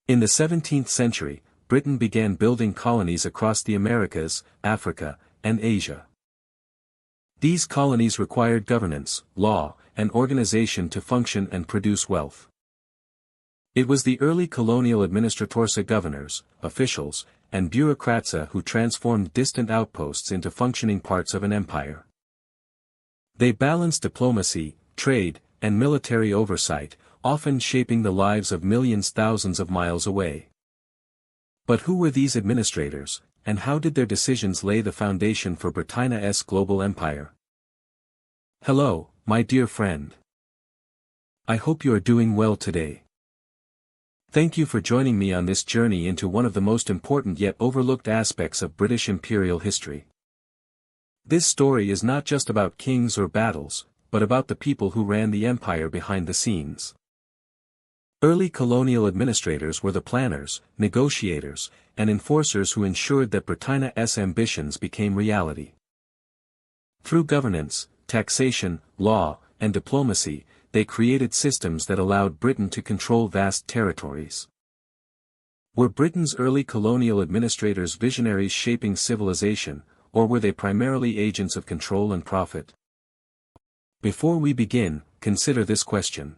In the 17th century, Britain began building colonies across the Americas, Africa, and Asia. These colonies required governance, law, and organization to function and produce wealth. It was the early colonial administrators, governors, officials, and bureaucrats who transformed distant outposts into functioning parts of an empire. They balanced diplomacy, trade, and military oversight, often shaping the lives of millions thousands of miles away. But who were these administrators, and how did their decisions lay the foundation for Britannia's global empire? Hello, my dear friend. I hope you are doing well today. Thank you for joining me on this journey into one of the most important yet overlooked aspects of British imperial history. This story is not just about kings or battles, but about the people who ran the empire behind the scenes. Early colonial administrators were the planners, negotiators, and enforcers who ensured that Britannia's ambitions became reality. Through governance, taxation, law, and diplomacy, they created systems that allowed Britain to control vast territories. Were Britain's early colonial administrators visionaries shaping civilization, or were they primarily agents of control and profit? Before we begin, consider this question.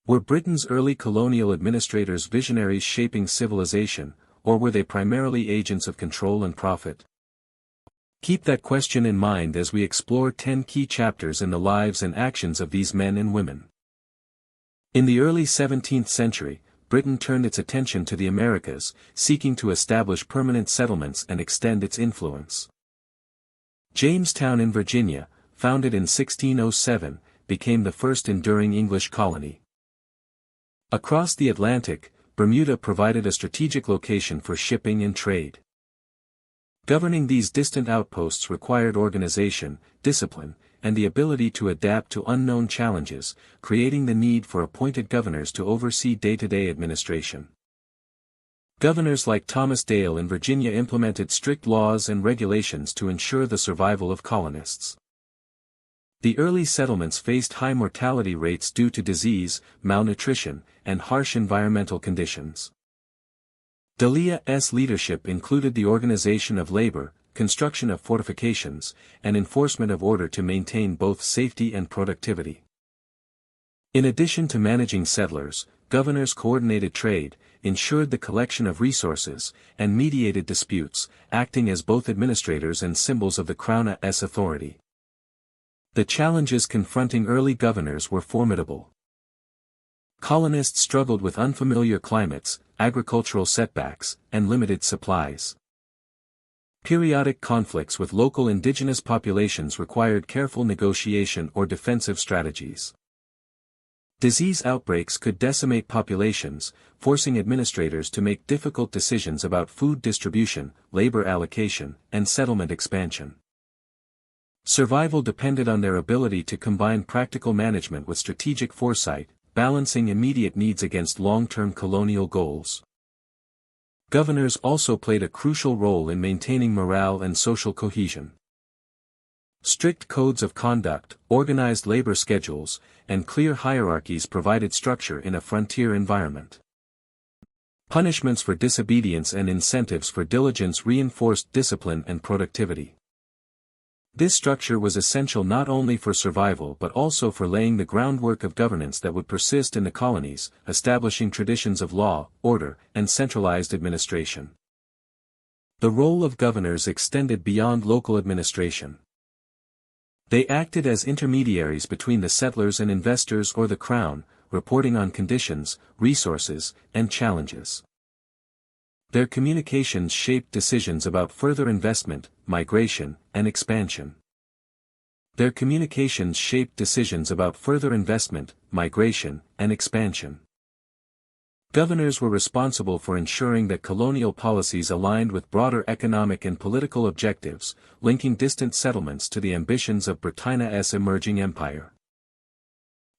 Were Britain's early colonial administrators visionaries shaping civilization, or were they primarily agents of control and profit? Keep that question in mind as we explore 10 key chapters in the lives and actions of these men and women. In the early 17th century, Britain turned its attention to the Americas, seeking to establish permanent settlements and extend its influence. Jamestown in Virginia, founded in 1607, became the first enduring English colony. Across the Atlantic, Bermuda provided a strategic location for shipping and trade. Governing these distant outposts required organization, discipline, and the ability to adapt to unknown challenges, creating the need for appointed governors to oversee day-to-day administration. Governors like Thomas Dale in Virginia implemented strict laws and regulations to ensure the survival of colonists. The early settlements faced high mortality rates due to disease, malnutrition, and harsh environmental conditions. Dalia's leadership included the organization of labor, construction of fortifications, and enforcement of order to maintain both safety and productivity. In addition to managing settlers, governors coordinated trade, ensured the collection of resources, and mediated disputes, acting as both administrators and symbols of the crown's authority. The challenges confronting early governors were formidable. Colonists struggled with unfamiliar climates, agricultural setbacks, and limited supplies. Periodic conflicts with local indigenous populations required careful negotiation or defensive strategies. Disease outbreaks could decimate populations, forcing administrators to make difficult decisions about food distribution, labor allocation, and settlement expansion. Survival depended on their ability to combine practical management with strategic foresight, balancing immediate needs against long-term colonial goals. Governors also played a crucial role in maintaining morale and social cohesion. Strict codes of conduct, organized labor schedules, and clear hierarchies provided structure in a frontier environment. Punishments for disobedience and incentives for diligence reinforced discipline and productivity. This structure was essential not only for survival but also for laying the groundwork of governance that would persist in the colonies, establishing traditions of law, order, and centralized administration. The role of governors extended beyond local administration. They acted as intermediaries between the settlers and investors or the crown, reporting on conditions, resources, and challenges. Their communications shaped decisions about further investment, migration, and expansion. Their communications shaped decisions about further investment, migration, and expansion. Governors were responsible for ensuring that colonial policies aligned with broader economic and political objectives, linking distant settlements to the ambitions of Britannia's emerging empire.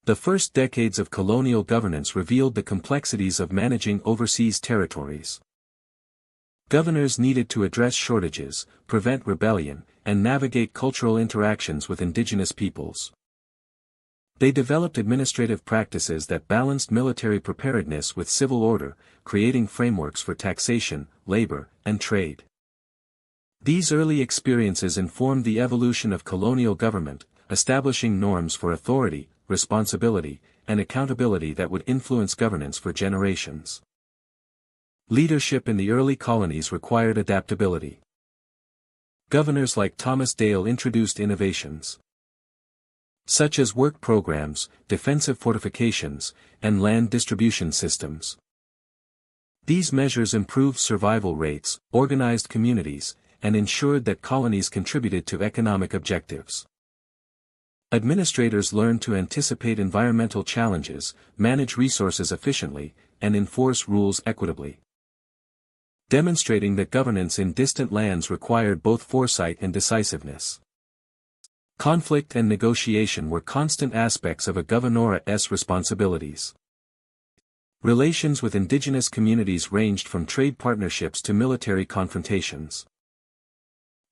The first decades of colonial governance revealed the complexities of managing overseas territories. Governors needed to address shortages, prevent rebellion, and navigate cultural interactions with indigenous peoples. They developed administrative practices that balanced military preparedness with civil order, creating frameworks for taxation, labor, and trade. These early experiences informed the evolution of colonial government, establishing norms for authority, responsibility, and accountability that would influence governance for generations. Leadership in the early colonies required adaptability. Governors like Thomas Dale introduced innovations, such as work programs, defensive fortifications, and land distribution systems. These measures improved survival rates, organized communities, and ensured that colonies contributed to economic objectives. Administrators learned to anticipate environmental challenges, manage resources efficiently, and enforce rules equitably, demonstrating that governance in distant lands required both foresight and decisiveness. Conflict and negotiation were constant aspects of a governor's responsibilities. Relations with indigenous communities ranged from trade partnerships to military confrontations.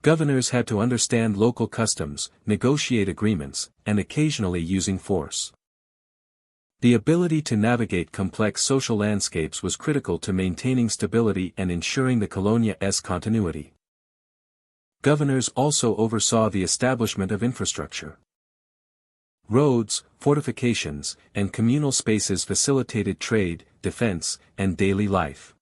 Governors had to understand local customs, negotiate agreements, and occasionally using force. The ability to navigate complex social landscapes was critical to maintaining stability and ensuring the colonia's continuity. Governors also oversaw the establishment of infrastructure. Roads, fortifications, and communal spaces facilitated trade, defense, and daily life.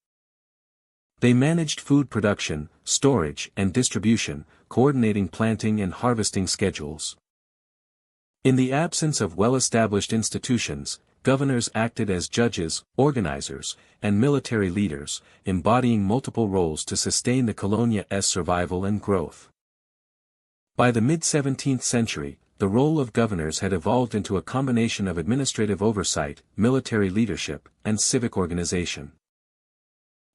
They managed food production, storage, and distribution, coordinating planting and harvesting schedules. In the absence of well-established institutions, governors acted as judges, organizers, and military leaders, embodying multiple roles to sustain the colonia's survival and growth. By the mid-17th century, the role of governors had evolved into a combination of administrative oversight, military leadership, and civic organization.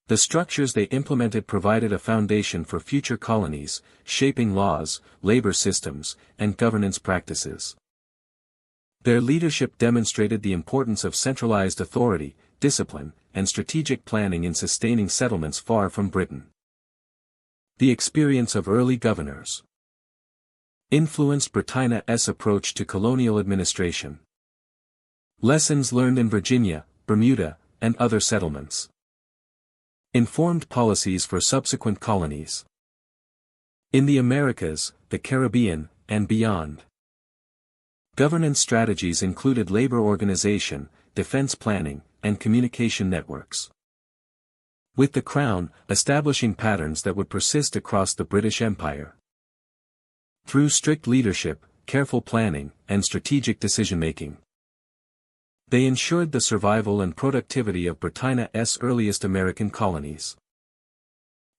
The structures they implemented provided a foundation for future colonies, shaping laws, labor systems, and governance practices. Their leadership demonstrated the importance of centralized authority, discipline, and strategic planning in sustaining settlements far from Britain. The experience of early governors influenced Britannia's approach to colonial administration. Lessons learned in Virginia, Bermuda, and other settlements informed policies for subsequent colonies in the Americas, the Caribbean, and beyond. Governance strategies included labor organization, defense planning, and communication networks, with the Crown establishing patterns that would persist across the British Empire. Through strict leadership, careful planning, and strategic decision-making, they ensured the survival and productivity of Britannia's earliest American colonies.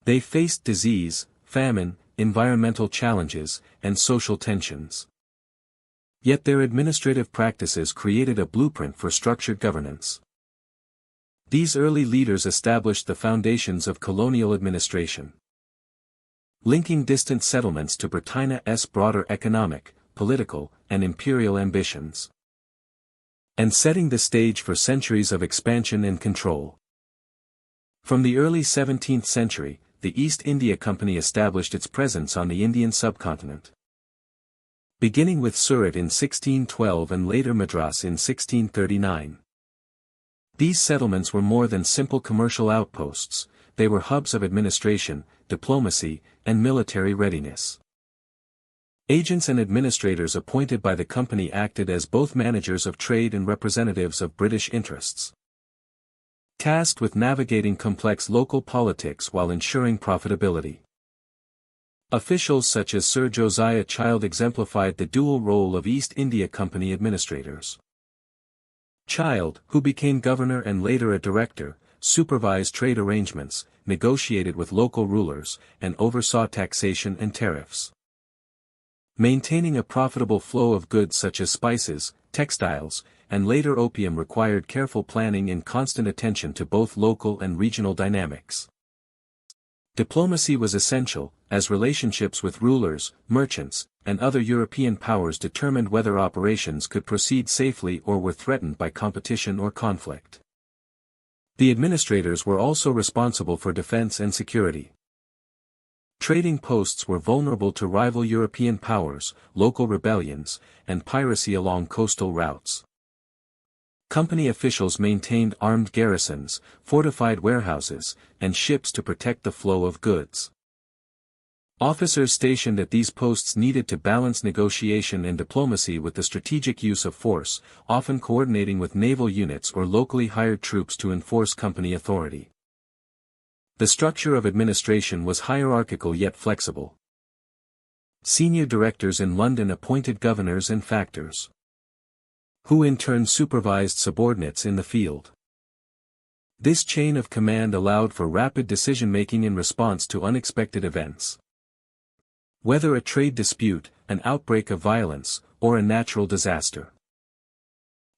They faced disease, famine, environmental challenges, and social tensions. Yet their administrative practices created a blueprint for structured governance. These early leaders established the foundations of colonial administration, linking distant settlements to Britannia's broader economic, political, and imperial ambitions, and setting the stage for centuries of expansion and control. From the early 17th century, the East India Company established its presence on the Indian subcontinent, beginning with Surat in 1612 and later Madras in 1639. These settlements were more than simple commercial outposts, they were hubs of administration, diplomacy, and military readiness. Agents and administrators appointed by the company acted as both managers of trade and representatives of British interests, tasked with navigating complex local politics while ensuring profitability. Officials such as Sir Josiah Child exemplified the dual role of East India Company administrators. Child, who became governor and later a director, supervised trade arrangements, negotiated with local rulers, and oversaw taxation and tariffs. Maintaining a profitable flow of goods such as spices, textiles, and later opium required careful planning and constant attention to both local and regional dynamics. Diplomacy was essential, as relationships with rulers, merchants, and other European powers determined whether operations could proceed safely or were threatened by competition or conflict. The administrators were also responsible for defense and security. Trading posts were vulnerable to rival European powers, local rebellions, and piracy along coastal routes. Company officials maintained armed garrisons, fortified warehouses, and ships to protect the flow of goods. Officers stationed at these posts needed to balance negotiation and diplomacy with the strategic use of force, often coordinating with naval units or locally hired troops to enforce company authority. The structure of administration was hierarchical yet flexible. Senior directors in London appointed governors and factors, who in turn supervised subordinates in the field. This chain of command allowed for rapid decision-making in response to unexpected events. Whether a trade dispute, an outbreak of violence, or a natural disaster.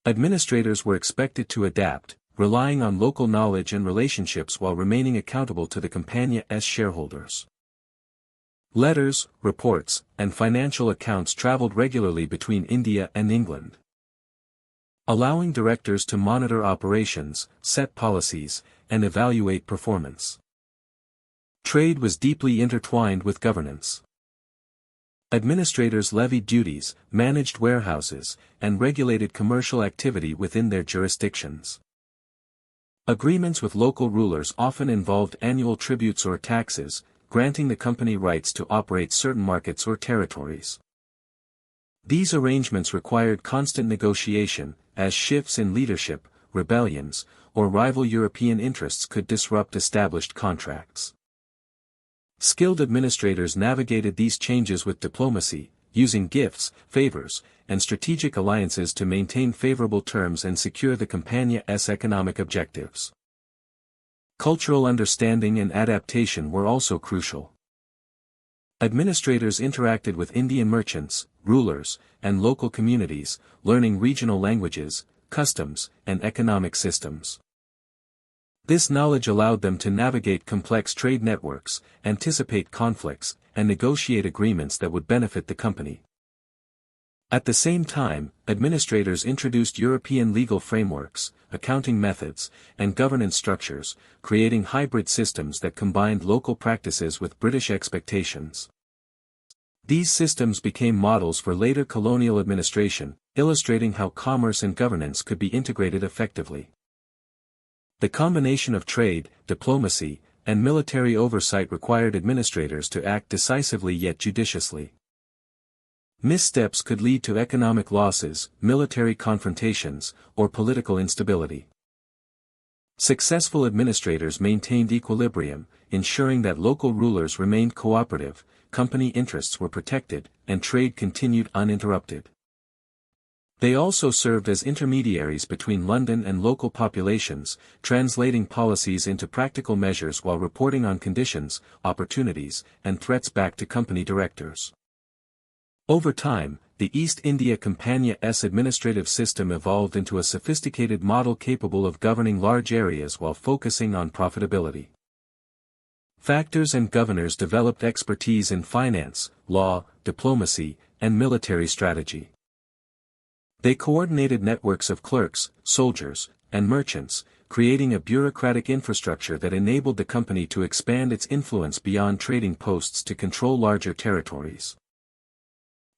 Administrators were expected to adapt, relying on local knowledge and relationships while remaining accountable to the Compagnie's shareholders. Letters, reports, and financial accounts traveled regularly between India and England, allowing directors to monitor operations, set policies, and evaluate performance. Trade was deeply intertwined with governance. Administrators levied duties, managed warehouses, and regulated commercial activity within their jurisdictions. Agreements with local rulers often involved annual tributes or taxes, granting the company rights to operate certain markets or territories. These arrangements required constant negotiation, as shifts in leadership, rebellions, or rival European interests could disrupt established contracts. Skilled administrators navigated these changes with diplomacy, using gifts, favors, and strategic alliances to maintain favorable terms and secure the Compagnie's economic objectives. Cultural understanding and adaptation were also crucial. Administrators interacted with Indian merchants, rulers, and local communities, learning regional languages, customs, and economic systems. This knowledge allowed them to navigate complex trade networks, anticipate conflicts, and negotiate agreements that would benefit the company. At the same time, administrators introduced European legal frameworks, accounting methods, and governance structures, creating hybrid systems that combined local practices with British expectations. These systems became models for later colonial administration, illustrating how commerce and governance could be integrated effectively. The combination of trade, diplomacy, and military oversight required administrators to act decisively yet judiciously. Missteps could lead to economic losses, military confrontations, or political instability. Successful administrators maintained equilibrium, ensuring that local rulers remained cooperative, company interests were protected, and trade continued uninterrupted. They also served as intermediaries between London and local populations, translating policies into practical measures while reporting on conditions, opportunities, and threats back to company directors. Over time, the East India Compagnie's administrative system evolved into a sophisticated model capable of governing large areas while focusing on profitability. Factors and governors developed expertise in finance, law, diplomacy, and military strategy. They coordinated networks of clerks, soldiers, and merchants, creating a bureaucratic infrastructure that enabled the company to expand its influence beyond trading posts to control larger territories.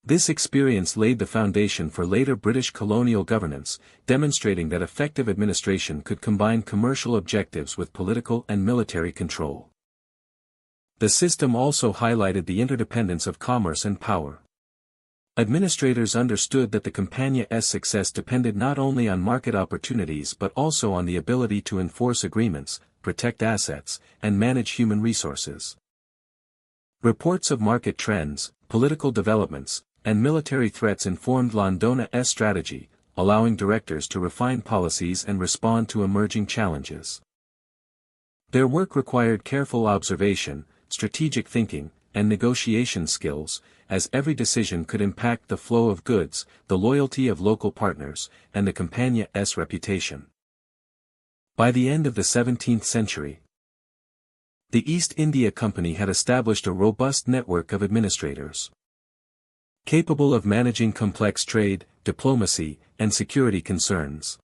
This experience laid the foundation for later British colonial governance, demonstrating that effective administration could combine commercial objectives with political and military control. The system also highlighted the interdependence of commerce and power. Administrators understood that the Compagnie's success depended not only on market opportunities but also on the ability to enforce agreements, protect assets, and manage human resources. Reports of market trends, political developments, and military threats informed Londona's strategy, allowing directors to refine policies and respond to emerging challenges. Their work required careful observation, strategic thinking, and negotiation skills, as every decision could impact the flow of goods, the loyalty of local partners, and the Compagnie's reputation. By the end of the 17th century, the East India Company had established a robust network of administrators, capable of managing complex trade, diplomacy, and security concerns.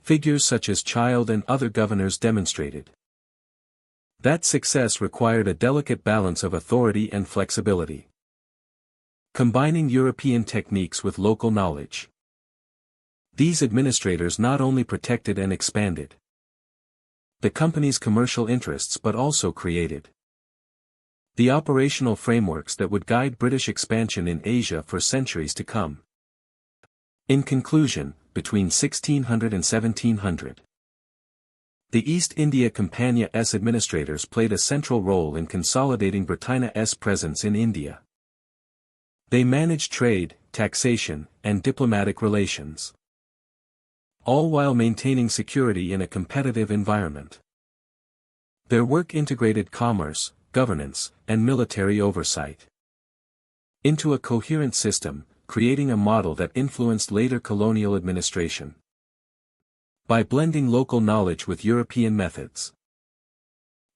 Figures such as Child and other governors demonstrated That success required a delicate balance of authority and flexibility, combining European techniques with local knowledge. These administrators not only protected and expanded the company's commercial interests but also created the operational frameworks that would guide British expansion in Asia for centuries to come. In conclusion, between 1600 and 1700, the East India Company's administrators played a central role in consolidating Britannia's presence in India. They managed trade, taxation, and diplomatic relations, all while maintaining security in a competitive environment. Their work integrated commerce, governance, and military oversight into a coherent system, creating a model that influenced later colonial administration. By blending local knowledge with European methods,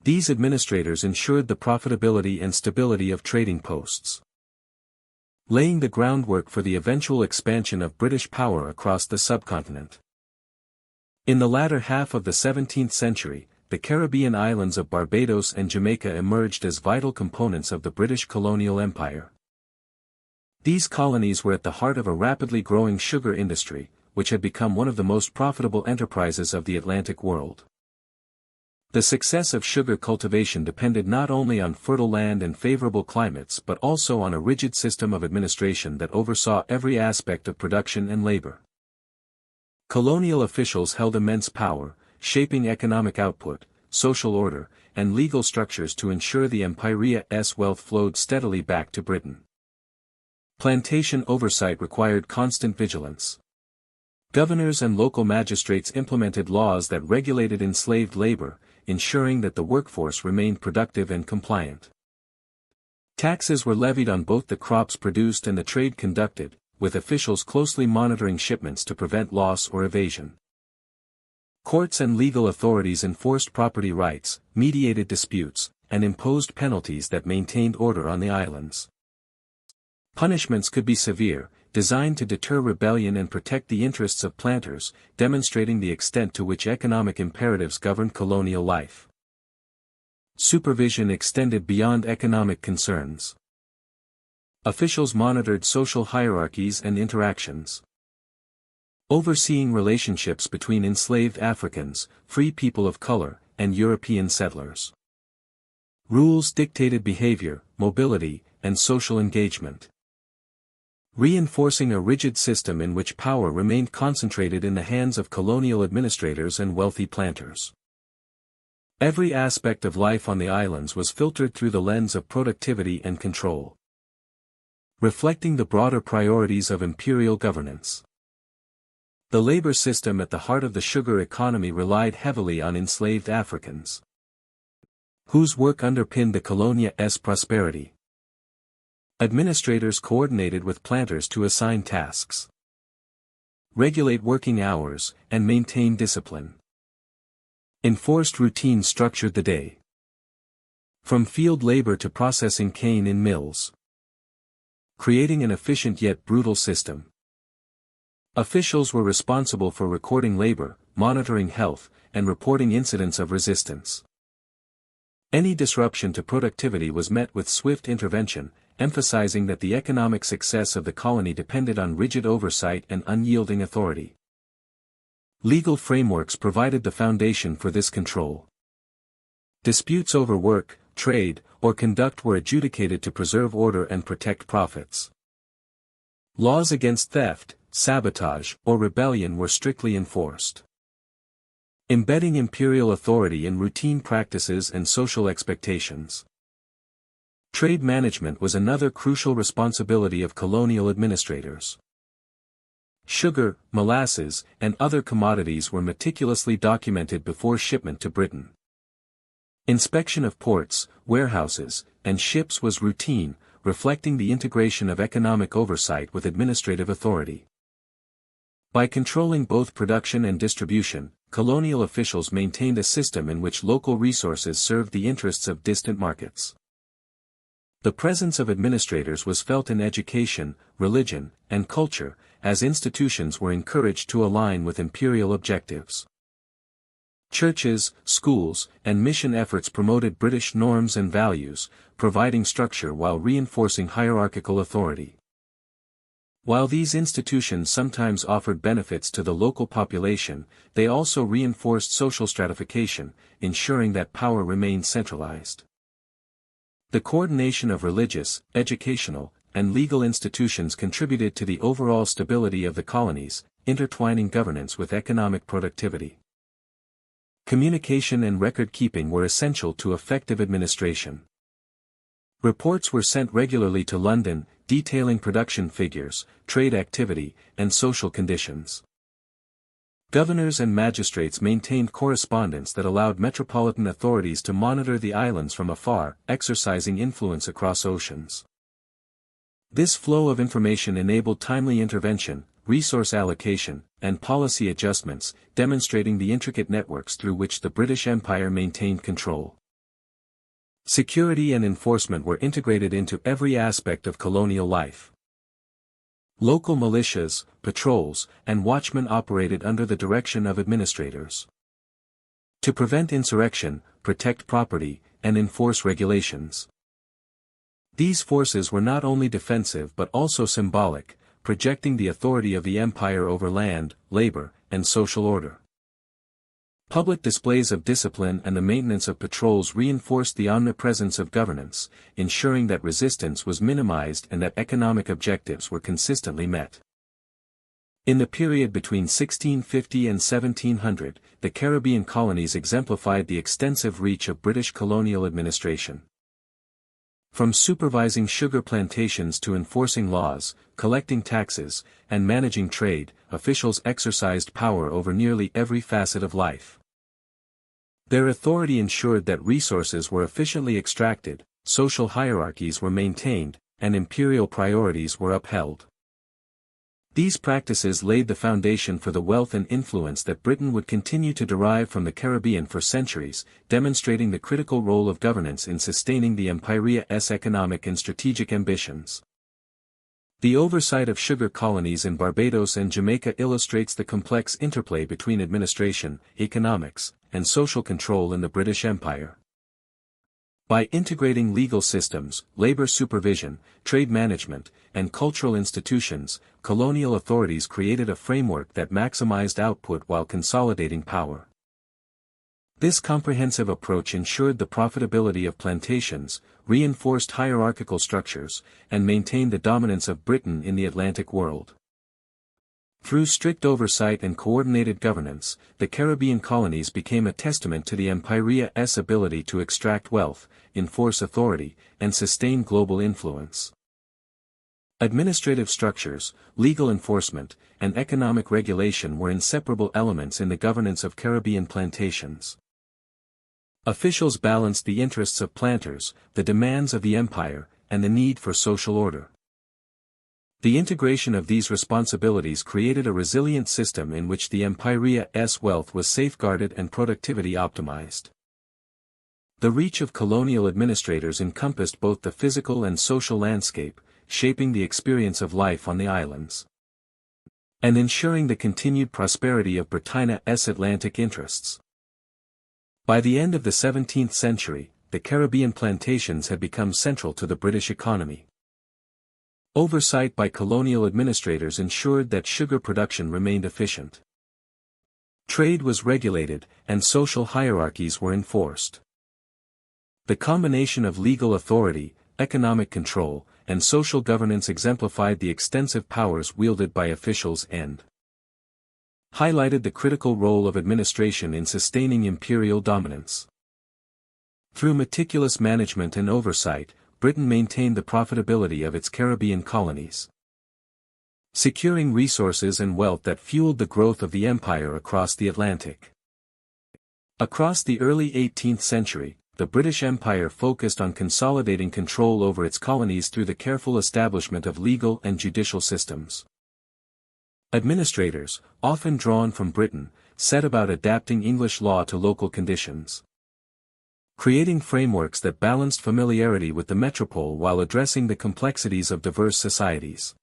these administrators ensured the profitability and stability of trading posts, laying the groundwork for the eventual expansion of British power across the subcontinent. In the latter half of the 17th century, the Caribbean islands of Barbados and Jamaica emerged as vital components of the British colonial empire. These colonies were at the heart of a rapidly growing sugar industry, which had become one of the most profitable enterprises of the Atlantic world. The success of sugar cultivation depended not only on fertile land and favorable climates but also on a rigid system of administration that oversaw every aspect of production and labor. Colonial officials held immense power, shaping economic output, social order, and legal structures to ensure the empire's wealth flowed steadily back to Britain. Plantation oversight required constant vigilance. Governors and local magistrates implemented laws that regulated enslaved labor, ensuring that the workforce remained productive and compliant. Taxes were levied on both the crops produced and the trade conducted, with officials closely monitoring shipments to prevent loss or evasion. Courts and legal authorities enforced property rights, mediated disputes, and imposed penalties that maintained order on the islands. Punishments could be severe, designed to deter rebellion and protect the interests of planters, demonstrating the extent to which economic imperatives governed colonial life. Supervision extended beyond economic concerns. Officials monitored social hierarchies and interactions, overseeing relationships between enslaved Africans, free people of color, and European settlers. Rules dictated behavior, mobility, and social engagement, reinforcing a rigid system in which power remained concentrated in the hands of colonial administrators and wealthy planters. Every aspect of life on the islands was filtered through the lens of productivity and control, reflecting the broader priorities of imperial governance. The labor system at the heart of the sugar economy relied heavily on enslaved Africans, whose work underpinned the colonia's prosperity. Administrators coordinated with planters to assign tasks, regulate working hours, and maintain discipline. Enforced routines structured the day, from field labor to processing cane in mills, creating an efficient yet brutal system. Officials were responsible for recording labor, monitoring health, and reporting incidents of resistance. Any disruption to productivity was met with swift intervention, emphasizing that the economic success of the colony depended on rigid oversight and unyielding authority. Legal frameworks provided the foundation for this control. Disputes over work, trade, or conduct were adjudicated to preserve order and protect profits. Laws against theft, sabotage, or rebellion were strictly enforced, embedding imperial authority in routine practices and social expectations. Trade management was another crucial responsibility of colonial administrators. Sugar, molasses, and other commodities were meticulously documented before shipment to Britain. Inspection of ports, warehouses, and ships was routine, reflecting the integration of economic oversight with administrative authority. By controlling both production and distribution, colonial officials maintained a system in which local resources served the interests of distant markets. The presence of administrators was felt in education, religion, and culture, as institutions were encouraged to align with imperial objectives. Churches, schools, and mission efforts promoted British norms and values, providing structure while reinforcing hierarchical authority. While these institutions sometimes offered benefits to the local population, they also reinforced social stratification, ensuring that power remained centralized. The coordination of religious, educational, and legal institutions contributed to the overall stability of the colonies, intertwining governance with economic productivity. Communication and record-keeping were essential to effective administration. Reports were sent regularly to London, detailing production figures, trade activity, and social conditions. Governors and magistrates maintained correspondence that allowed metropolitan authorities to monitor the islands from afar, exercising influence across oceans. This flow of information enabled timely intervention, resource allocation, and policy adjustments, demonstrating the intricate networks through which the British Empire maintained control. Security and enforcement were integrated into every aspect of colonial life. Local militias, patrols, and watchmen operated under the direction of administrators to prevent insurrection, protect property, and enforce regulations. These forces were not only defensive but also symbolic, projecting the authority of the empire over land, labor, and social order. Public displays of discipline and the maintenance of patrols reinforced the omnipresence of governance, ensuring that resistance was minimized and that economic objectives were consistently met. In the period between 1650 and 1700, the Caribbean colonies exemplified the extensive reach of British colonial administration. From supervising sugar plantations to enforcing laws, collecting taxes, and managing trade, officials exercised power over nearly every facet of life. Their authority ensured that resources were efficiently extracted, social hierarchies were maintained, and imperial priorities were upheld. These practices laid the foundation for the wealth and influence that Britain would continue to derive from the Caribbean for centuries, demonstrating the critical role of governance in sustaining the Empyrea's economic and strategic ambitions. The oversight of sugar colonies in Barbados and Jamaica illustrates the complex interplay between administration, economics, and social control in the British Empire. By integrating legal systems, labor supervision, trade management, and cultural institutions, colonial authorities created a framework that maximized output while consolidating power. This comprehensive approach ensured the profitability of plantations, reinforced hierarchical structures, and maintained the dominance of Britain in the Atlantic world. Through strict oversight and coordinated governance, the Caribbean colonies became a testament to the Empyrea's ability to extract wealth, enforce authority, and sustain global influence. Administrative structures, legal enforcement, and economic regulation were inseparable elements in the governance of Caribbean plantations. Officials balanced the interests of planters, the demands of the empire, and the need for social order. The integration of these responsibilities created a resilient system in which the Empyrea's wealth was safeguarded and productivity optimized. The reach of colonial administrators encompassed both the physical and social landscape, shaping the experience of life on the islands and ensuring the continued prosperity of Britannia's Atlantic interests. By the end of the 17th century, the Caribbean plantations had become central to the British economy. Oversight by colonial administrators ensured that sugar production remained efficient. Trade was regulated, and social hierarchies were enforced. The combination of legal authority, economic control, and social governance exemplified the extensive powers wielded by officials and highlighted the critical role of administration in sustaining imperial dominance. Through meticulous management and oversight, Britain maintained the profitability of its Caribbean colonies, securing resources and wealth that fueled the growth of the empire across the Atlantic. Across the early 18th century, the British Empire focused on consolidating control over its colonies through the careful establishment of legal and judicial systems. Administrators, often drawn from Britain, set about adapting English law to local conditions, creating frameworks that balanced familiarity with the metropole while addressing the complexities of diverse societies.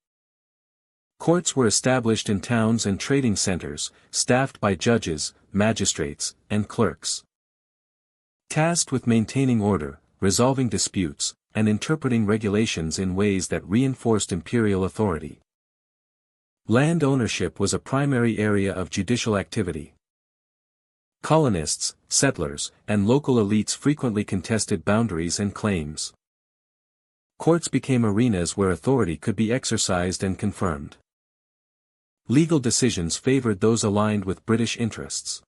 Courts were established in towns and trading centers, staffed by judges, magistrates, and clerks. Tasked with maintaining order, resolving disputes, and interpreting regulations in ways that reinforced imperial authority. Land ownership was a primary area of judicial activity. Colonists, settlers, and local elites frequently contested boundaries and claims. Courts became arenas where authority could be exercised and confirmed. Legal decisions favored those aligned with British interests,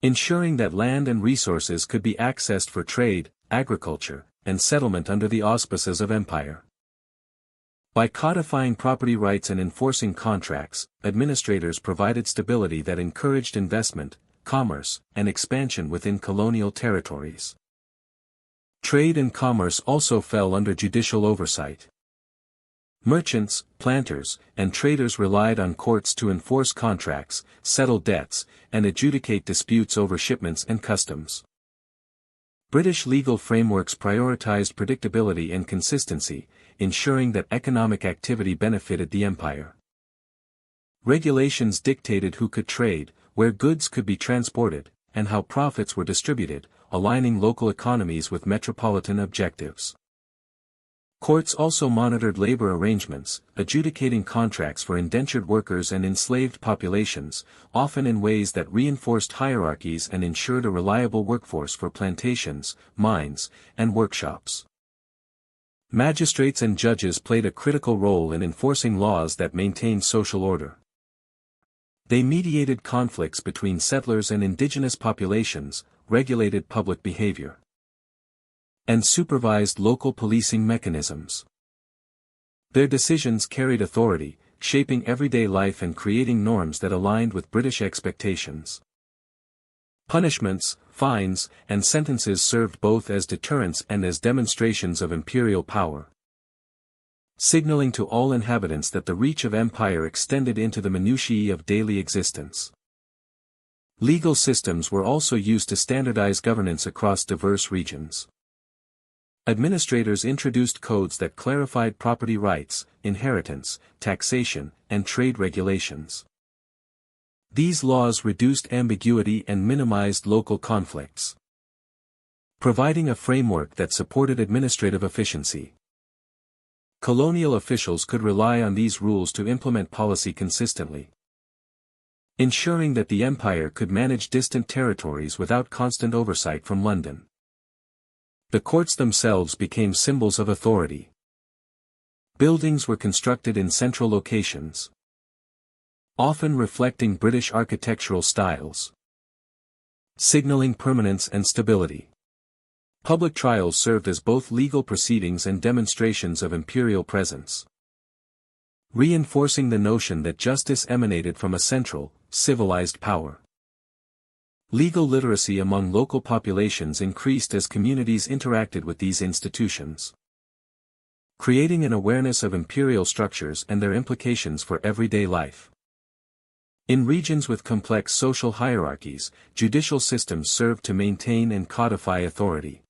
ensuring that land and resources could be accessed for trade, agriculture, and settlement under the auspices of empire. By codifying property rights and enforcing contracts, administrators provided stability that encouraged investment, commerce, and expansion within colonial territories. Trade and commerce also fell under judicial oversight. Merchants, planters, and traders relied on courts to enforce contracts, settle debts, and adjudicate disputes over shipments and customs. British legal frameworks prioritized predictability and consistency, ensuring that economic activity benefited the empire. Regulations dictated who could trade, where goods could be transported, and how profits were distributed, aligning local economies with metropolitan objectives. Courts also monitored labor arrangements, adjudicating contracts for indentured workers and enslaved populations, often in ways that reinforced hierarchies and ensured a reliable workforce for plantations, mines, and workshops. Magistrates and judges played a critical role in enforcing laws that maintained social order. They mediated conflicts between settlers and indigenous populations, regulated public behavior, and supervised local policing mechanisms. Their decisions carried authority, shaping everyday life and creating norms that aligned with British expectations. Punishments, fines, and sentences served both as deterrents and as demonstrations of imperial power, signaling to all inhabitants that the reach of empire extended into the minutiae of daily existence. Legal systems were also used to standardize governance across diverse regions. Administrators introduced codes that clarified property rights, inheritance, taxation, and trade regulations. These laws reduced ambiguity and minimized local conflicts, providing a framework that supported administrative efficiency. Colonial officials could rely on these rules to implement policy consistently, ensuring that the empire could manage distant territories without constant oversight from London. The courts themselves became symbols of authority. Buildings were constructed in central locations, often reflecting British architectural styles, signaling permanence and stability. Public trials served as both legal proceedings and demonstrations of imperial presence, reinforcing the notion that justice emanated from a central, civilized power. Legal literacy among local populations increased as communities interacted with these institutions, creating an awareness of imperial structures and their implications for everyday life. In regions with complex social hierarchies, judicial systems served to maintain and codify authority.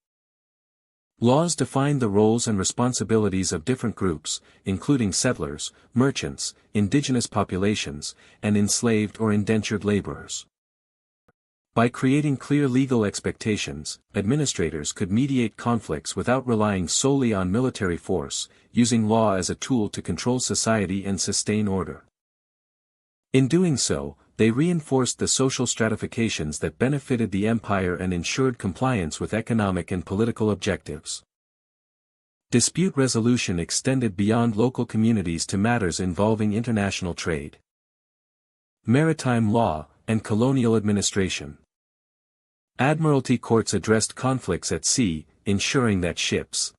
Laws defined the roles and responsibilities of different groups, including settlers, merchants, indigenous populations, and enslaved or indentured laborers. By creating clear legal expectations, administrators could mediate conflicts without relying solely on military force, using law as a tool to control society and sustain order. In doing so, they reinforced the social stratifications that benefited the empire and ensured compliance with economic and political objectives. Dispute resolution extended beyond local communities to matters involving international trade, maritime law, and colonial administration. Admiralty courts addressed conflicts at sea, ensuring that ships,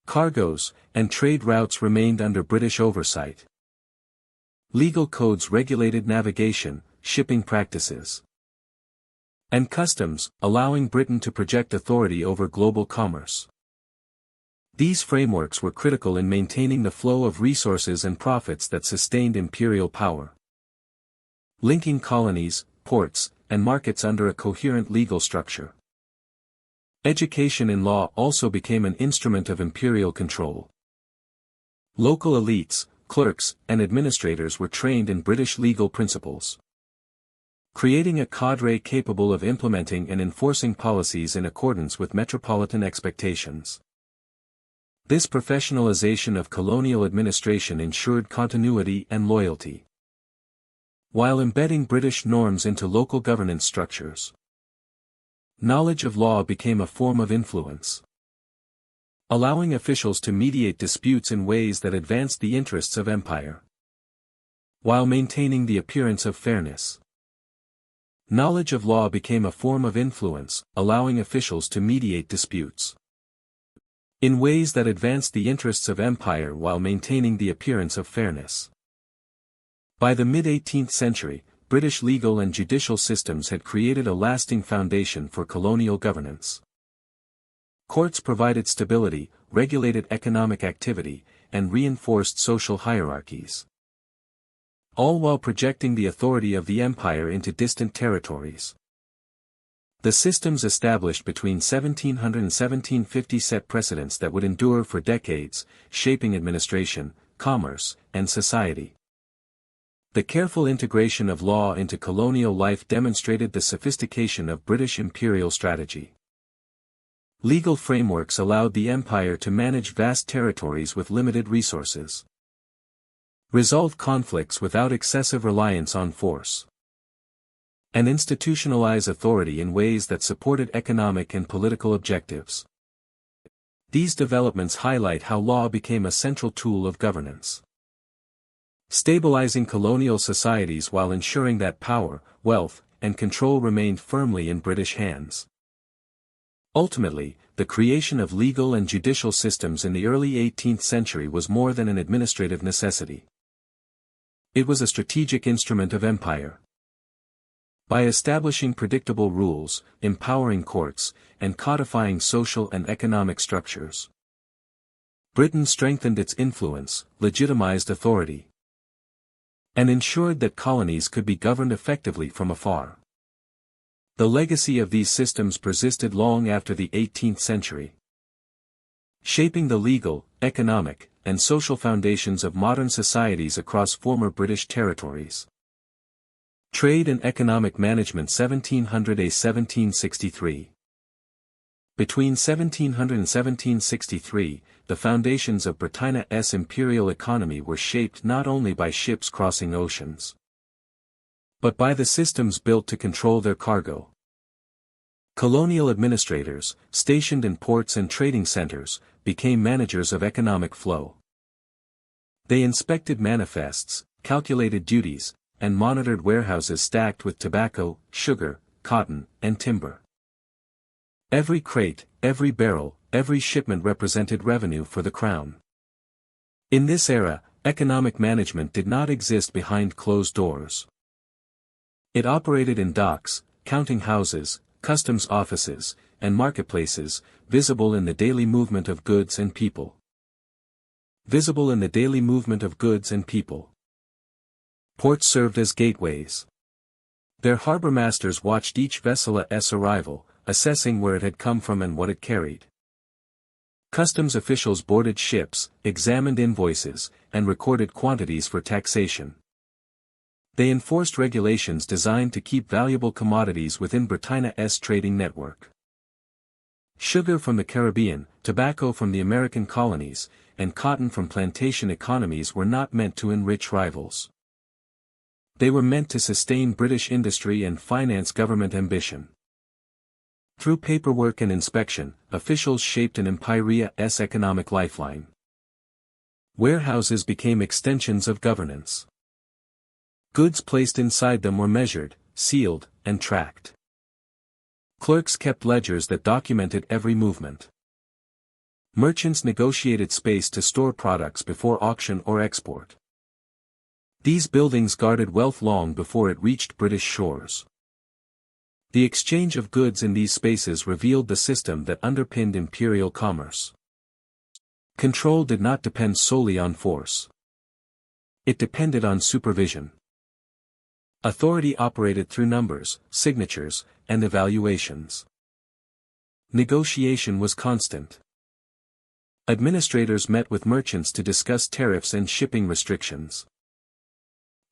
cargoes, and trade routes remained under British oversight. Legal codes regulated navigation, shipping practices, and customs, allowing Britain to project authority over global commerce. These frameworks were critical in maintaining the flow of resources and profits that sustained imperial power, linking colonies, ports, and markets under a coherent legal structure. Education in law also became an instrument of imperial control. Local elites, clerks, and administrators were trained in British legal principles, creating a cadre capable of implementing and enforcing policies in accordance with metropolitan expectations. This professionalization of colonial administration ensured continuity and loyalty, while embedding British norms into local governance structures. Knowledge of law became a form of influence, allowing officials to mediate disputes in ways that advanced the interests of empire, while maintaining the appearance of fairness. Knowledge of law became a form of influence, allowing officials to mediate disputes in ways that advanced the interests of empire while maintaining the appearance of fairness. By the mid-18th century, British legal and judicial systems had created a lasting foundation for colonial governance. Courts provided stability, regulated economic activity, and reinforced social hierarchies, all while projecting the authority of the empire into distant territories. The systems established between 1700 and 1750 set precedents that would endure for decades, shaping administration, commerce, and society. The careful integration of law into colonial life demonstrated the sophistication of British imperial strategy. Legal frameworks allowed the empire to manage vast territories with limited resources, resolve conflicts without excessive reliance on force, and institutionalize authority in ways that supported economic and political objectives. These developments highlight how law became a central tool of governance, stabilizing colonial societies while ensuring that power, wealth, and control remained firmly in British hands. Ultimately, the creation of legal and judicial systems in the early 18th century was more than an administrative necessity. It was a strategic instrument of empire. By establishing predictable rules, empowering courts, and codifying social and economic structures, Britain strengthened its influence, legitimized authority, and ensured that colonies could be governed effectively from afar. The legacy of these systems persisted long after the 18th century, shaping the legal, economic, and social foundations of modern societies across former British territories. Trade and Economic Management 1700–1763. Between 1700 and 1763, the foundations of Britannia's imperial economy were shaped not only by ships crossing oceans, but by the systems built to control their cargo. Colonial administrators, stationed in ports and trading centers, became managers of economic flow. They inspected manifests, calculated duties, and monitored warehouses stacked with tobacco, sugar, cotton, and timber. Every crate, every barrel, every shipment represented revenue for the crown. In this era, economic management did not exist behind closed doors. It operated in docks, counting houses, customs offices, and marketplaces, visible in the daily movement of goods and people. Ports served as gateways. Their harbor masters watched each vessel's arrival, assessing where it had come from and what it carried. Customs officials boarded ships, examined invoices, and recorded quantities for taxation. They enforced regulations designed to keep valuable commodities within Britannia's trading network. Sugar from the Caribbean, tobacco from the American colonies, and cotton from plantation economies were not meant to enrich rivals. They were meant to sustain British industry and finance government ambition. Through paperwork and inspection, officials shaped an imperial's economic lifeline. Warehouses became extensions of governance. Goods placed inside them were measured, sealed, and tracked. Clerks kept ledgers that documented every movement. Merchants negotiated space to store products before auction or export. These buildings guarded wealth long before it reached British shores. The exchange of goods in these spaces revealed the system that underpinned imperial commerce. Control did not depend solely on force. It depended on supervision. Authority operated through numbers, signatures, and evaluations. Negotiation was constant. Administrators met with merchants to discuss tariffs and shipping restrictions.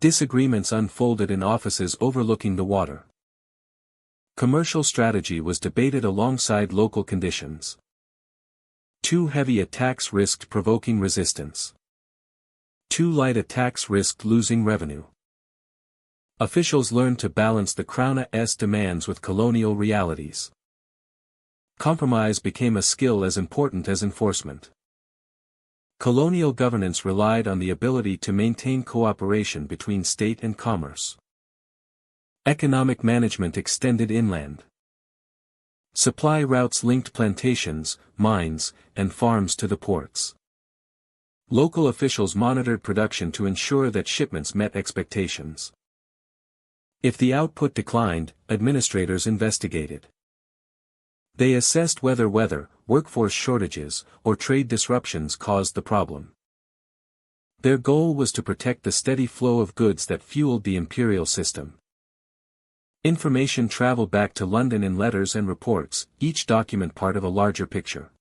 Disagreements unfolded in offices overlooking the water. Commercial strategy was debated alongside local conditions. Too heavy a tax risked provoking resistance. Too light a tax risked losing revenue. Officials learned to balance the Crown's demands with colonial realities. Compromise became a skill as important as enforcement. Colonial governance relied on the ability to maintain cooperation between state and commerce. Economic management extended inland. Supply routes linked plantations, mines, and farms to the ports. Local officials monitored production to ensure that shipments met expectations. If the output declined, administrators investigated. They assessed whether weather, workforce shortages, or trade disruptions caused the problem. Their goal was to protect the steady flow of goods that fueled the imperial system. Information traveled back to London in letters and reports, each document part of a larger picture.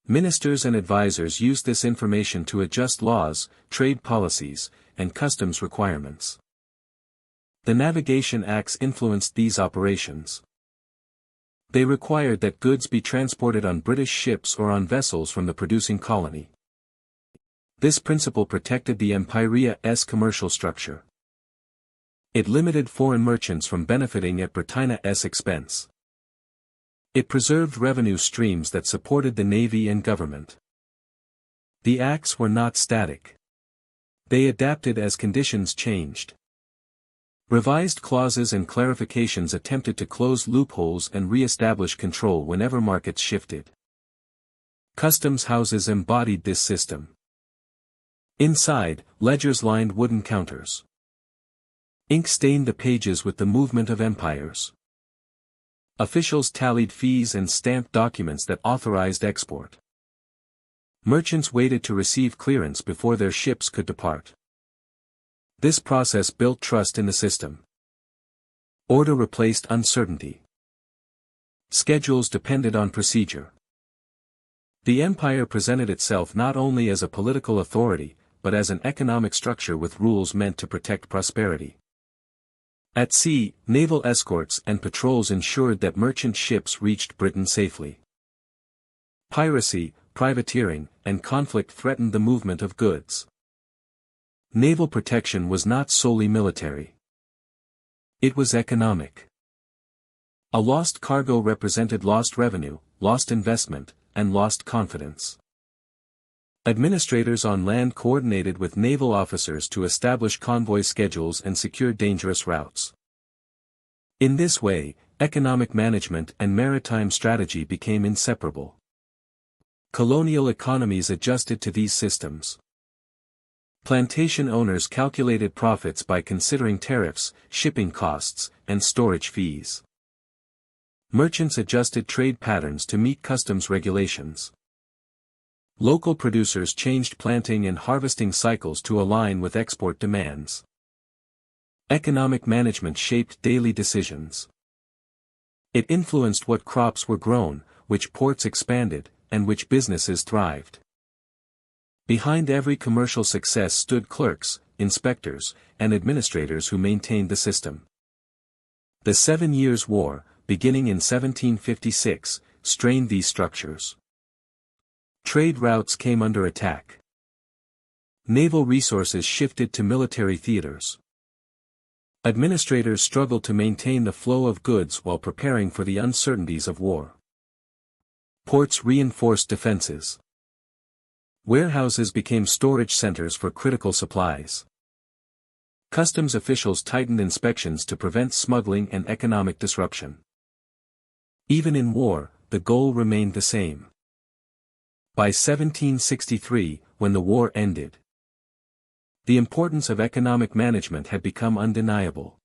Ministers and advisors used this information to adjust laws, trade policies, and customs requirements. The Navigation Acts influenced these operations. They required that goods be transported on British ships or on vessels from the producing colony. This principle protected the imperial's commercial structure. It limited foreign merchants from benefiting at Britannia's expense. It preserved revenue streams that supported the navy and government. The acts were not static. They adapted as conditions changed. Revised clauses and clarifications attempted to close loopholes and re-establish control whenever markets shifted. Customs houses embodied this system. Inside, ledgers lined wooden counters. Ink stained the pages with the movement of empires. Officials tallied fees and stamped documents that authorized export. Merchants waited to receive clearance before their ships could depart. This process built trust in the system. Order replaced uncertainty. Schedules depended on procedure. The empire presented itself not only as a political authority, but as an economic structure with rules meant to protect prosperity. At sea, naval escorts and patrols ensured that merchant ships reached Britain safely. Piracy, privateering, and conflict threatened the movement of goods. Naval protection was not solely military. It was economic. A lost cargo represented lost revenue, lost investment, and lost confidence. Administrators on land coordinated with naval officers to establish convoy schedules and secure dangerous routes. In this way, economic management and maritime strategy became inseparable. Colonial economies adjusted to these systems. Plantation owners calculated profits by considering tariffs, shipping costs, and storage fees. Merchants adjusted trade patterns to meet customs regulations. Local producers changed planting and harvesting cycles to align with export demands. Economic management shaped daily decisions. It influenced what crops were grown, which ports expanded, and which businesses thrived. Behind every commercial success stood clerks, inspectors, and administrators who maintained the system. The 7 Years' War, beginning in 1756, strained these structures. Trade routes came under attack. Naval resources shifted to military theaters. Administrators struggled to maintain the flow of goods while preparing for the uncertainties of war. Ports reinforced defenses. Warehouses became storage centers for critical supplies. Customs officials tightened inspections to prevent smuggling and economic disruption. Even in war, the goal remained the same. By 1763, when the war ended, the importance of economic management had become undeniable.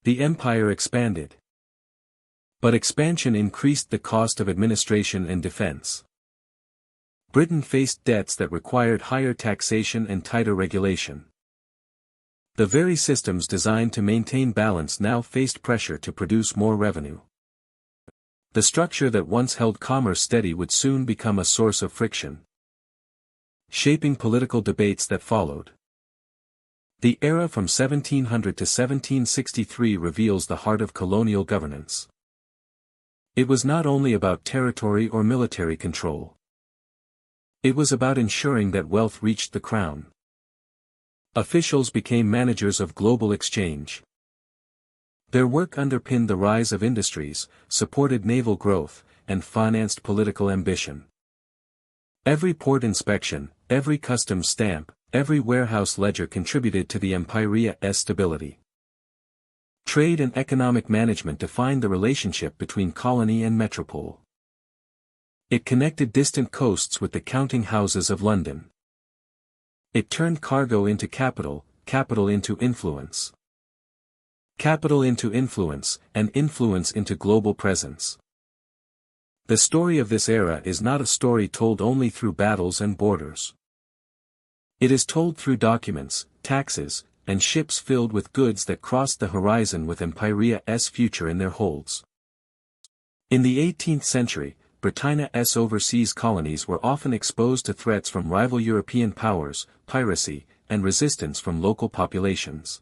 The empire expanded. But expansion increased the cost of administration and defense. Britain faced debts that required higher taxation and tighter regulation. The very systems designed to maintain balance now faced pressure to produce more revenue. The structure that once held commerce steady would soon become a source of friction, shaping political debates that followed. The era from 1700 to 1763 reveals the heart of colonial governance. It was not only about territory or military control. It was about ensuring that wealth reached the crown. Officials became managers of global exchange. Their work underpinned the rise of industries, supported naval growth, and financed political ambition. Every port inspection, every customs stamp, every warehouse ledger contributed to the imperial's stability. Trade and economic management defined the relationship between colony and metropole. It connected distant coasts with the counting houses of London. It turned cargo into capital, capital into influence. Capital into influence, and influence into global presence. The story of this era is not a story told only through battles and borders. It is told through documents, taxes, and ships filled with goods that crossed the horizon with imperial's future in their holds. In the 18th century, Britannia's overseas colonies were often exposed to threats from rival European powers, piracy, and resistance from local populations.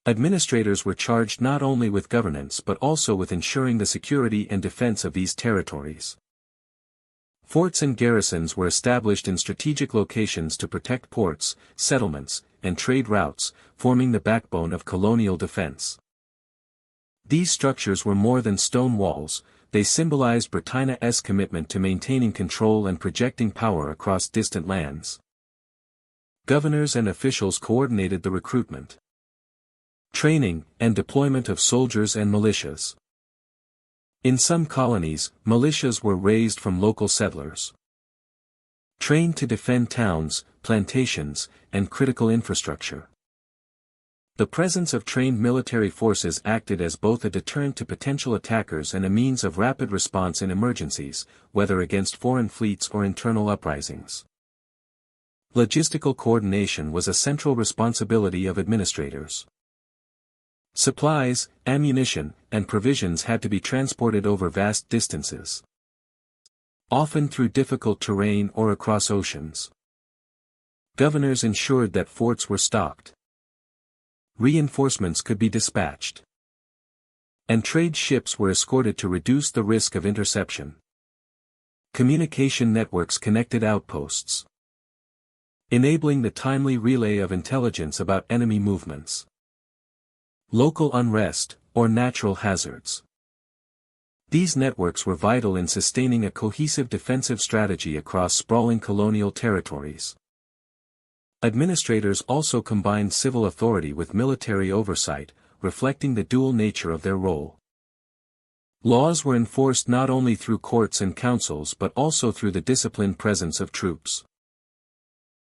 Administrators were charged not only with governance but also with ensuring the security and defense of these territories. Forts and garrisons were established in strategic locations to protect ports, settlements, and trade routes, forming the backbone of colonial defense. These structures were more than stone walls, they symbolized Britannia's commitment to maintaining control and projecting power across distant lands. Governors and officials coordinated the recruitment, training, and deployment of soldiers and militias. In some colonies, militias were raised from local settlers, trained to defend towns, plantations, and critical infrastructure. The presence of trained military forces acted as both a deterrent to potential attackers and a means of rapid response in emergencies, whether against foreign fleets or internal uprisings. Logistical coordination was a central responsibility of administrators. Supplies, ammunition, and provisions had to be transported over vast distances, often through difficult terrain or across oceans. Governors ensured that forts were stocked, reinforcements could be dispatched, and trade ships were escorted to reduce the risk of interception. Communication networks connected outposts, enabling the timely relay of intelligence about enemy movements, local unrest, or natural hazards. These networks were vital in sustaining a cohesive defensive strategy across sprawling colonial territories. Administrators also combined civil authority with military oversight, reflecting the dual nature of their role. Laws were enforced not only through courts and councils but also through the disciplined presence of troops.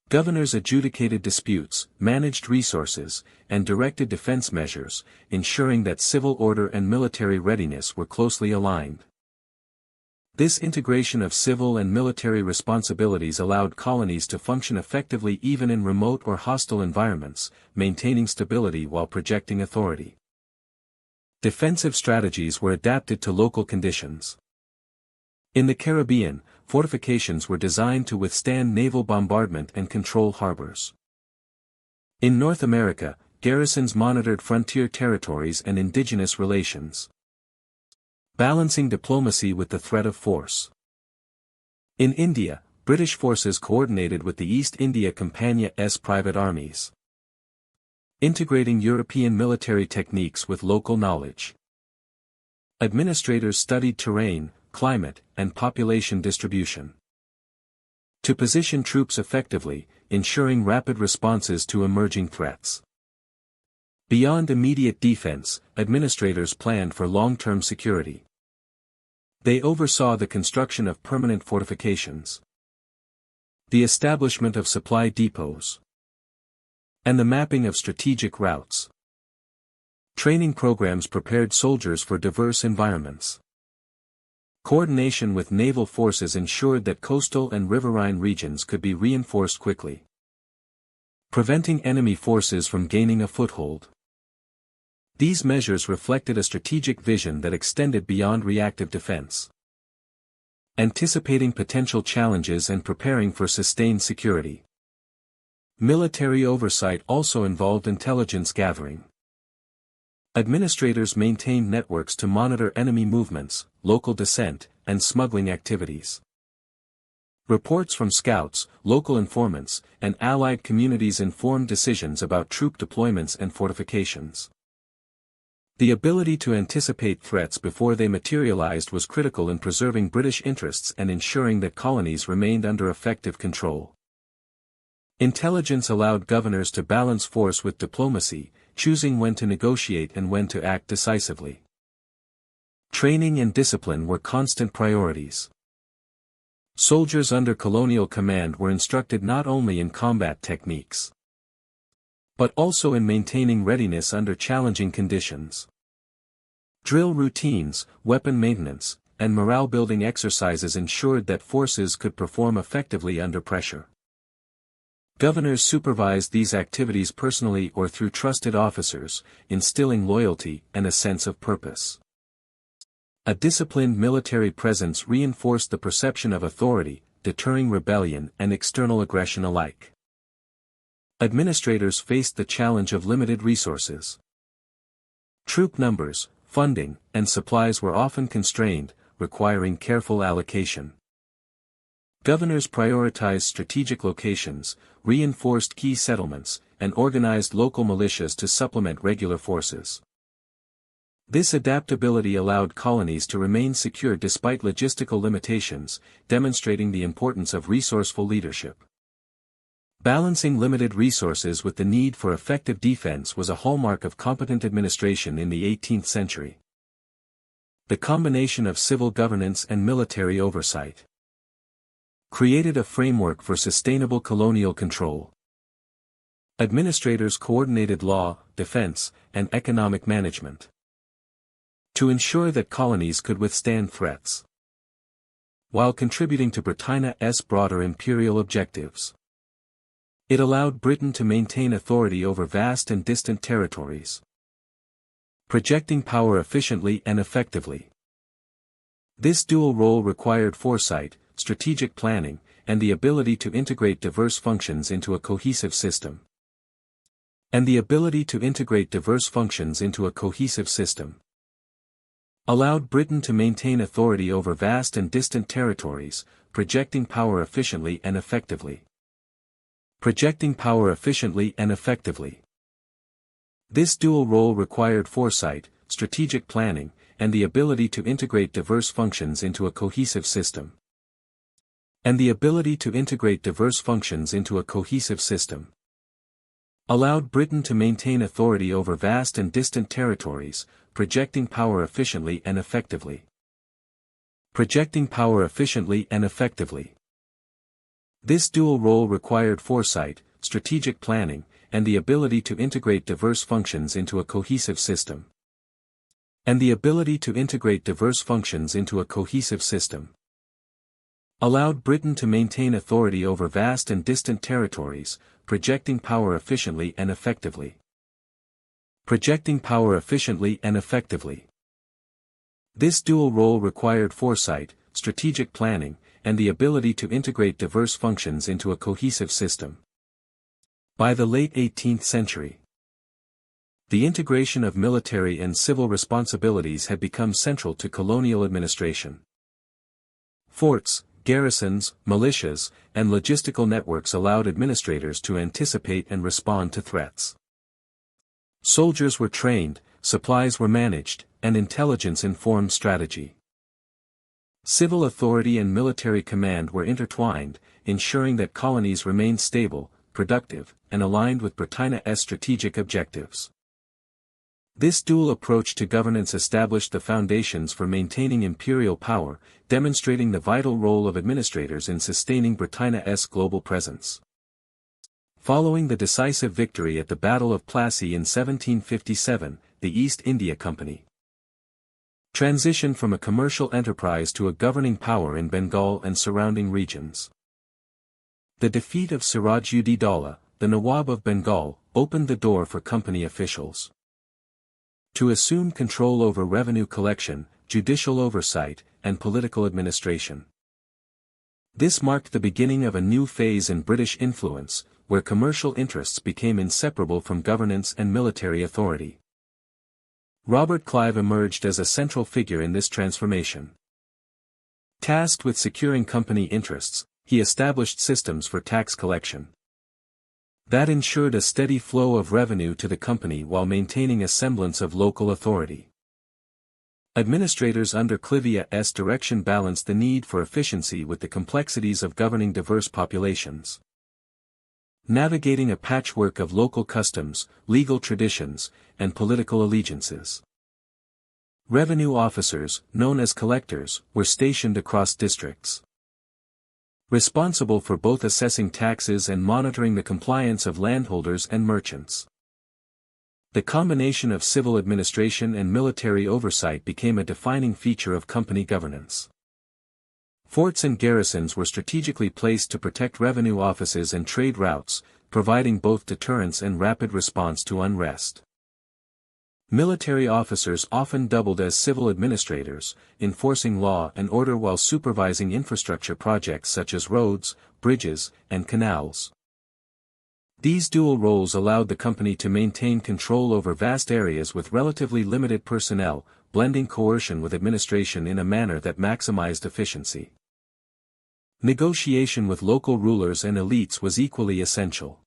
Governors adjudicated disputes, managed resources, and directed defense measures, ensuring that civil order and military readiness were closely aligned. This integration of civil and military responsibilities allowed colonies to function effectively even in remote or hostile environments, maintaining stability while projecting authority. Defensive strategies were adapted to local conditions. In the Caribbean, fortifications were designed to withstand naval bombardment and control harbors. In North America, garrisons monitored frontier territories and indigenous relations, balancing diplomacy with the threat of force. In India, British forces coordinated with the East India Company's private armies, integrating European military techniques with local knowledge. Administrators studied terrain, climate, and population distribution to position troops effectively, ensuring rapid responses to emerging threats. Beyond immediate defense, administrators planned for long-term security. They oversaw the construction of permanent fortifications, the establishment of supply depots, and the mapping of strategic routes. Training programs prepared soldiers for diverse environments. Coordination with naval forces ensured that coastal and riverine regions could be reinforced quickly, preventing enemy forces from gaining a foothold. These measures reflected a strategic vision that extended beyond reactive defense, anticipating potential challenges and preparing for sustained security. Military oversight also involved intelligence gathering. Administrators maintained networks to monitor enemy movements, local dissent, and smuggling activities. Reports from scouts, local informants, and allied communities informed decisions about troop deployments and fortifications. The ability to anticipate threats before they materialized was critical in preserving British interests and ensuring that colonies remained under effective control. Intelligence allowed governors to balance force with diplomacy, choosing when to negotiate and when to act decisively. Training and discipline were constant priorities. Soldiers under colonial command were instructed not only in combat techniques, but also in maintaining readiness under challenging conditions. Drill routines, weapon maintenance, and morale-building exercises ensured that forces could perform effectively under pressure. Governors supervised these activities personally or through trusted officers, instilling loyalty and a sense of purpose. A disciplined military presence reinforced the perception of authority, deterring rebellion and external aggression alike. Administrators faced the challenge of limited resources. Troop numbers, funding, and supplies were often constrained, requiring careful allocation. Governors prioritized strategic locations, reinforced key settlements, and organized local militias to supplement regular forces. This adaptability allowed colonies to remain secure despite logistical limitations, demonstrating the importance of resourceful leadership. Balancing limited resources with the need for effective defense was a hallmark of competent administration in the 18th century. The combination of civil governance and military oversight created a framework for sustainable colonial control. Administrators coordinated law, defense, and economic management to ensure that colonies could withstand threats, while contributing to Britannia's broader imperial objectives. It allowed Britain to maintain authority over vast and distant territories, projecting power efficiently and effectively. This dual role required foresight, strategic planning, and the ability to integrate diverse functions into a cohesive system. Allowed Britain to maintain authority over vast and distant territories, projecting power efficiently and effectively. This dual role required foresight, strategic planning, and the ability to integrate diverse functions into a cohesive system. Allowed Britain to maintain authority over vast and distant territories, projecting power efficiently and effectively. This dual role required foresight, strategic planning, and the ability to integrate diverse functions into a cohesive system. Allowed Britain to maintain authority over vast and distant territories, projecting power efficiently and effectively. This dual role required foresight, strategic planning, and the ability to integrate diverse functions into a cohesive system. By the late 18th century, the integration of military and civil responsibilities had become central to colonial administration. Forts, garrisons, militias, and logistical networks allowed administrators to anticipate and respond to threats. Soldiers were trained, supplies were managed, and intelligence informed strategy. Civil authority and military command were intertwined, ensuring that colonies remained stable, productive, and aligned with Britannia's strategic objectives. This dual approach to governance established the foundations for maintaining imperial power, demonstrating the vital role of administrators in sustaining Britannia's global presence. Following the decisive victory at the Battle of Plassey in 1757, the East India Company transitioned from a commercial enterprise to a governing power in Bengal and surrounding regions. The defeat of Siraj-ud-Dowlah, the Nawab of Bengal, opened the door for company officials to assume control over revenue collection, judicial oversight, and political administration. This marked the beginning of a new phase in British influence, where commercial interests became inseparable from governance and military authority. Robert Clive emerged as a central figure in this transformation. Tasked with securing company interests, he established systems for tax collection that ensured a steady flow of revenue to the company while maintaining a semblance of local authority. Administrators under Clive's direction balanced the need for efficiency with the complexities of governing diverse populations. Navigating a patchwork of local customs, legal traditions, and political allegiances. Revenue officers, known as collectors, were stationed across districts, responsible for both assessing taxes and monitoring the compliance of landholders and merchants. The combination of civil administration and military oversight became a defining feature of company governance. Forts and garrisons were strategically placed to protect revenue offices and trade routes, providing both deterrence and rapid response to unrest. Military officers often doubled as civil administrators, enforcing law and order while supervising infrastructure projects such as roads, bridges, and canals. These dual roles allowed the company to maintain control over vast areas with relatively limited personnel, blending coercion with administration in a manner that maximized efficiency. Negotiation with local rulers and elites was equally essential.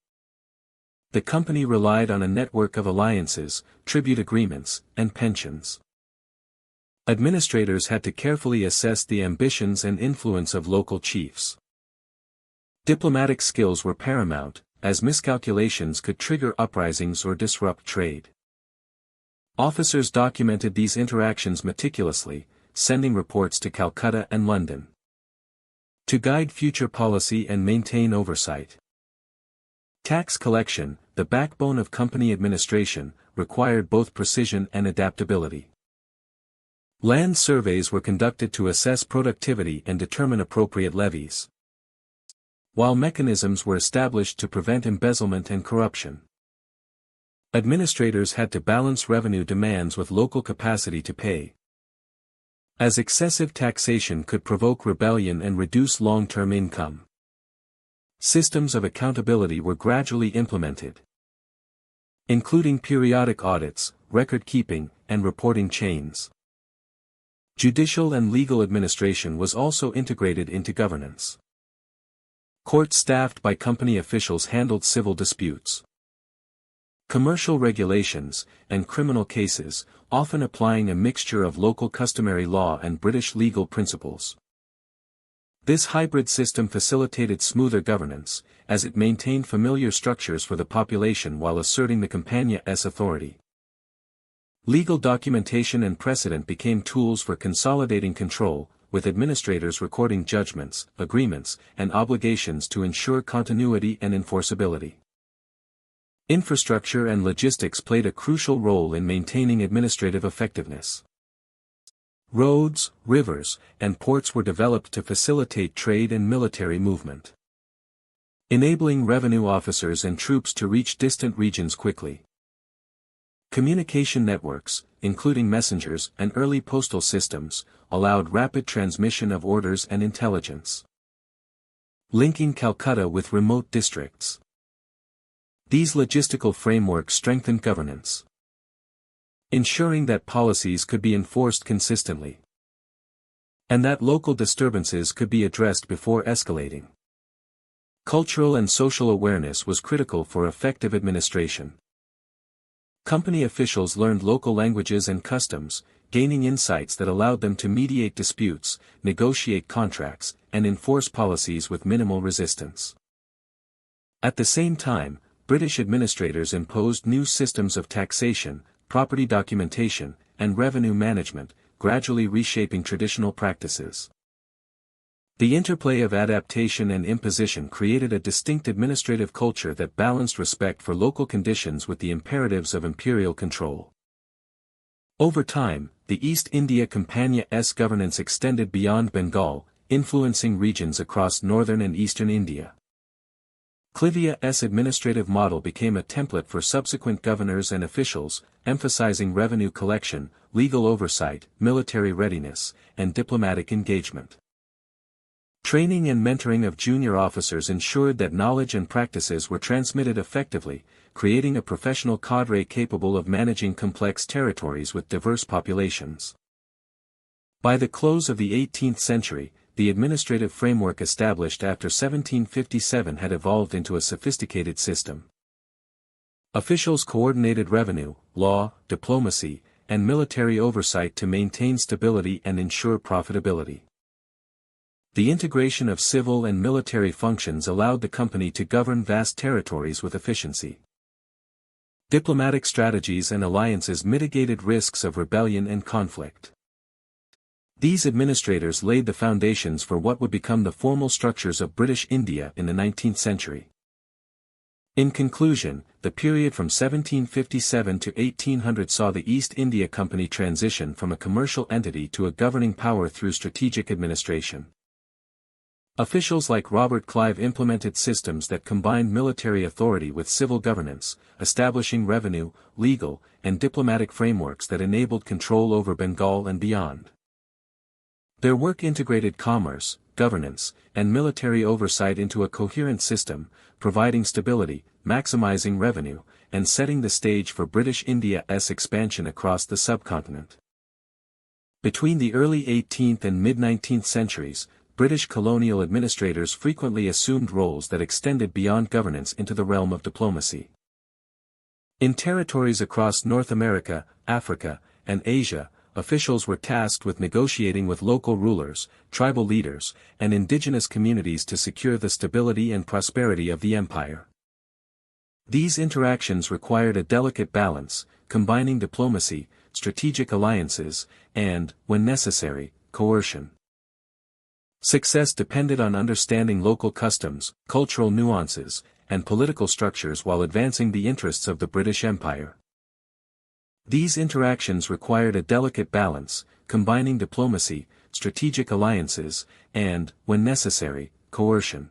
The company relied on a network of alliances, tribute agreements, and pensions. Administrators had to carefully assess the ambitions and influence of local chiefs. Diplomatic skills were paramount, as miscalculations could trigger uprisings or disrupt trade. Officers documented these interactions meticulously, sending reports to Calcutta and London to guide future policy and maintain oversight. Tax collection, the backbone of company administration, required both precision and adaptability. Land surveys were conducted to assess productivity and determine appropriate levies, while mechanisms were established to prevent embezzlement and corruption. Administrators had to balance revenue demands with local capacity to pay, as excessive taxation could provoke rebellion and reduce long-term income. Systems of accountability were gradually implemented, including periodic audits, record-keeping, and reporting chains. Judicial and legal administration was also integrated into governance. Courts staffed by company officials handled civil disputes, commercial regulations, and criminal cases, often applying a mixture of local customary law and British legal principles. This hybrid system facilitated smoother governance, as it maintained familiar structures for the population while asserting the Compania's authority. Legal documentation and precedent became tools for consolidating control, with administrators recording judgments, agreements, and obligations to ensure continuity and enforceability. Infrastructure and logistics played a crucial role in maintaining administrative effectiveness. Roads, rivers, and ports were developed to facilitate trade and military movement, enabling revenue officers and troops to reach distant regions quickly. Communication networks, including messengers and early postal systems, allowed rapid transmission of orders and intelligence, linking Calcutta with remote districts. These logistical frameworks strengthened governance, ensuring that policies could be enforced consistently, and that local disturbances could be addressed before escalating. Cultural and social awareness was critical for effective administration. Company officials learned local languages and customs, gaining insights that allowed them to mediate disputes, negotiate contracts, and enforce policies with minimal resistance. At the same time, British administrators imposed new systems of taxation, property documentation, and revenue management, gradually reshaping traditional practices. The interplay of adaptation and imposition created a distinct administrative culture that balanced respect for local conditions with the imperatives of imperial control. Over time, the East India Company's governance extended beyond Bengal, influencing regions across northern and eastern India. Clivia's administrative model became a template for subsequent governors and officials, emphasizing revenue collection, legal oversight, military readiness, and diplomatic engagement. Training and mentoring of junior officers ensured that knowledge and practices were transmitted effectively, creating a professional cadre capable of managing complex territories with diverse populations. By the close of the 18th century, the administrative framework established after 1757 had evolved into a sophisticated system. Officials coordinated revenue, law, diplomacy, and military oversight to maintain stability and ensure profitability. The integration of civil and military functions allowed the company to govern vast territories with efficiency. Diplomatic strategies and alliances mitigated risks of rebellion and conflict. These administrators laid the foundations for what would become the formal structures of British India in the 19th century. In conclusion, the period from 1757 to 1800 saw the East India Company transition from a commercial entity to a governing power through strategic administration. Officials like Robert Clive implemented systems that combined military authority with civil governance, establishing revenue, legal, and diplomatic frameworks that enabled control over Bengal and beyond. Their work integrated commerce, governance, and military oversight into a coherent system, providing stability, maximizing revenue, and setting the stage for British India's expansion across the subcontinent. Between the early 18th and mid-19th centuries, British colonial administrators frequently assumed roles that extended beyond governance into the realm of diplomacy. In territories across North America, Africa, and Asia, officials were tasked with negotiating with local rulers, tribal leaders, and indigenous communities to secure the stability and prosperity of the empire. These interactions required a delicate balance, combining diplomacy, strategic alliances, and, when necessary, coercion. Success depended on understanding local customs, cultural nuances, and political structures while advancing the interests of the British Empire. These interactions required a delicate balance, combining diplomacy, strategic alliances, and, when necessary, coercion.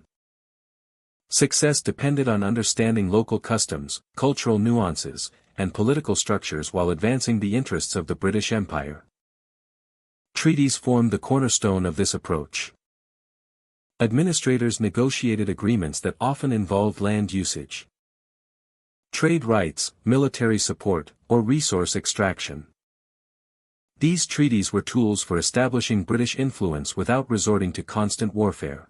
Success depended on understanding local customs, cultural nuances, and political structures while advancing the interests of the British Empire. Treaties formed the cornerstone of this approach. Administrators negotiated agreements that often involved land usage, trade rights, military support, or resource extraction. These treaties were tools for establishing British influence without resorting to constant warfare.